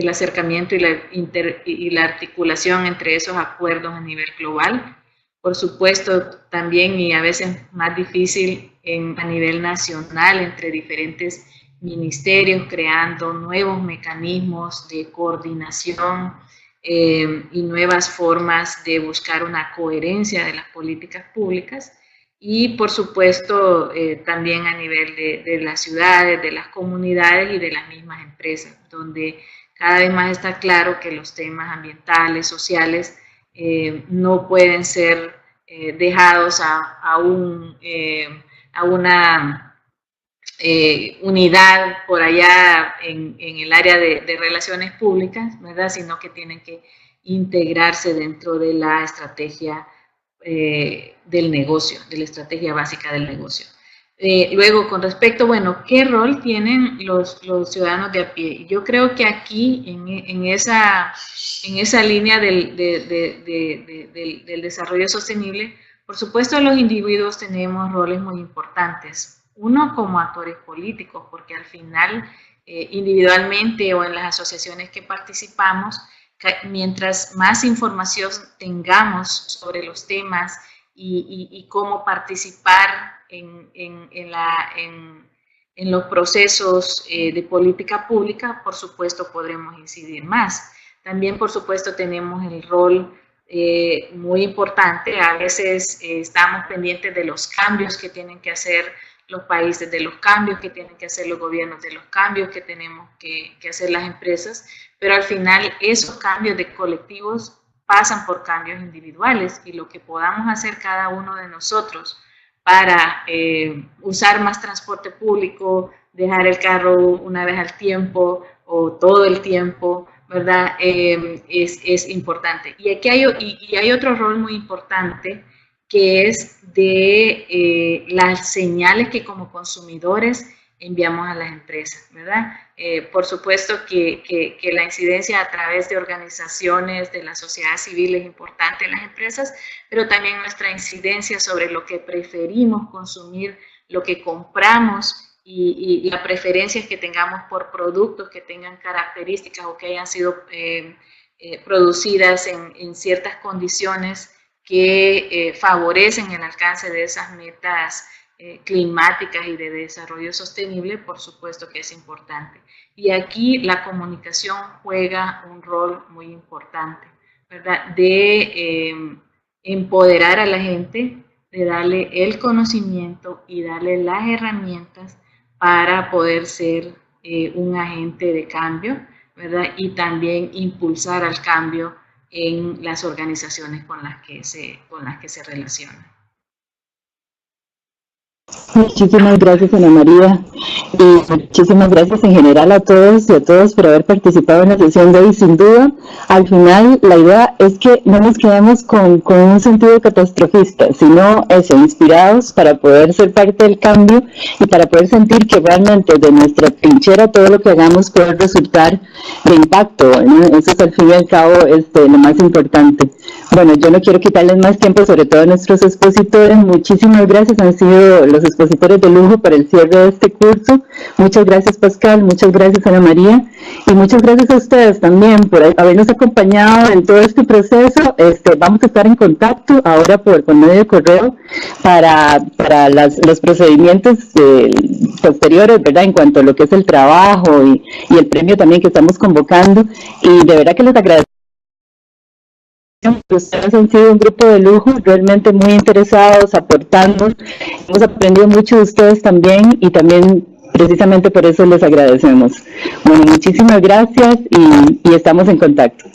acercamiento y la articulación entre esos acuerdos a nivel global, por supuesto también, y a veces más difícil a nivel nacional, entre diferentes ministerios, creando nuevos mecanismos de coordinación y nuevas formas de buscar una coherencia de las políticas públicas, y por supuesto también a nivel de las ciudades, de las comunidades y de las mismas empresas, donde cada vez más está claro que los temas ambientales, sociales, no pueden ser dejados a una unidad por allá en el área de relaciones públicas, ¿verdad? Sino que tienen que integrarse dentro de la estrategia del negocio, de la estrategia básica del negocio. Luego, con respecto, bueno, ¿qué rol tienen los ciudadanos de a pie? Yo creo que aquí, en esa línea del desarrollo sostenible, por supuesto los individuos tenemos roles muy importantes. Uno, como actores políticos, porque al final, individualmente o en las asociaciones que participamos, mientras más información tengamos sobre los temas y cómo participar en los procesos de política pública, por supuesto podremos incidir más. También, por supuesto, tenemos el rol muy importante. A veces estamos pendientes de los cambios que tienen que hacer los países, de los cambios que tienen que hacer los gobiernos, de los cambios que tenemos que hacer las empresas, pero al final esos cambios de colectivos pasan por cambios individuales, y lo que podamos hacer cada uno de nosotros para usar más transporte público, dejar el carro una vez al tiempo o todo el tiempo, ¿verdad? Es importante. Y aquí hay otro rol muy importante, que es de las señales que como consumidores enviamos a las empresas, ¿verdad? Por supuesto que la incidencia a través de organizaciones de la sociedad civil es importante en las empresas, pero también nuestra incidencia sobre lo que preferimos consumir, lo que compramos y las preferencias que tengamos por productos que tengan características o que hayan sido producidas en ciertas condiciones que favorecen el alcance de esas metas climáticas y de desarrollo sostenible, por supuesto que es importante. Y aquí la comunicación juega un rol muy importante, ¿verdad? De empoderar a la gente, de darle el conocimiento y darle las herramientas para poder ser un agente de cambio, ¿verdad? Y también impulsar al cambio en las organizaciones con las que se relacionan. Muchísimas gracias, Ana María, y muchísimas gracias en general a todos y a todas por haber participado en la sesión de hoy. Sin duda, al final la idea es que no nos quedemos con un sentido catastrofista, sino eso, inspirados para poder ser parte del cambio y para poder sentir que realmente de nuestra trinchera todo lo que hagamos puede resultar de impacto, ¿no? Eso es al fin y al cabo lo más importante. Bueno, yo no quiero quitarles más tiempo, sobre todo a nuestros expositores. Muchísimas gracias, han sido los expositores de lujo para el cierre de este curso. Muchas gracias, Pascal, muchas gracias, Ana María, y muchas gracias a ustedes también por habernos acompañado en todo este proceso. Vamos a estar en contacto ahora por medio de correo para los procedimientos posteriores, ¿verdad? En cuanto a lo que es el trabajo y el premio también que estamos convocando, y de verdad que les agradezco. Ustedes han sido un grupo de lujo, realmente muy interesados, aportando. Hemos aprendido mucho de ustedes también, y también precisamente por eso les agradecemos. Bueno, muchísimas gracias y estamos en contacto.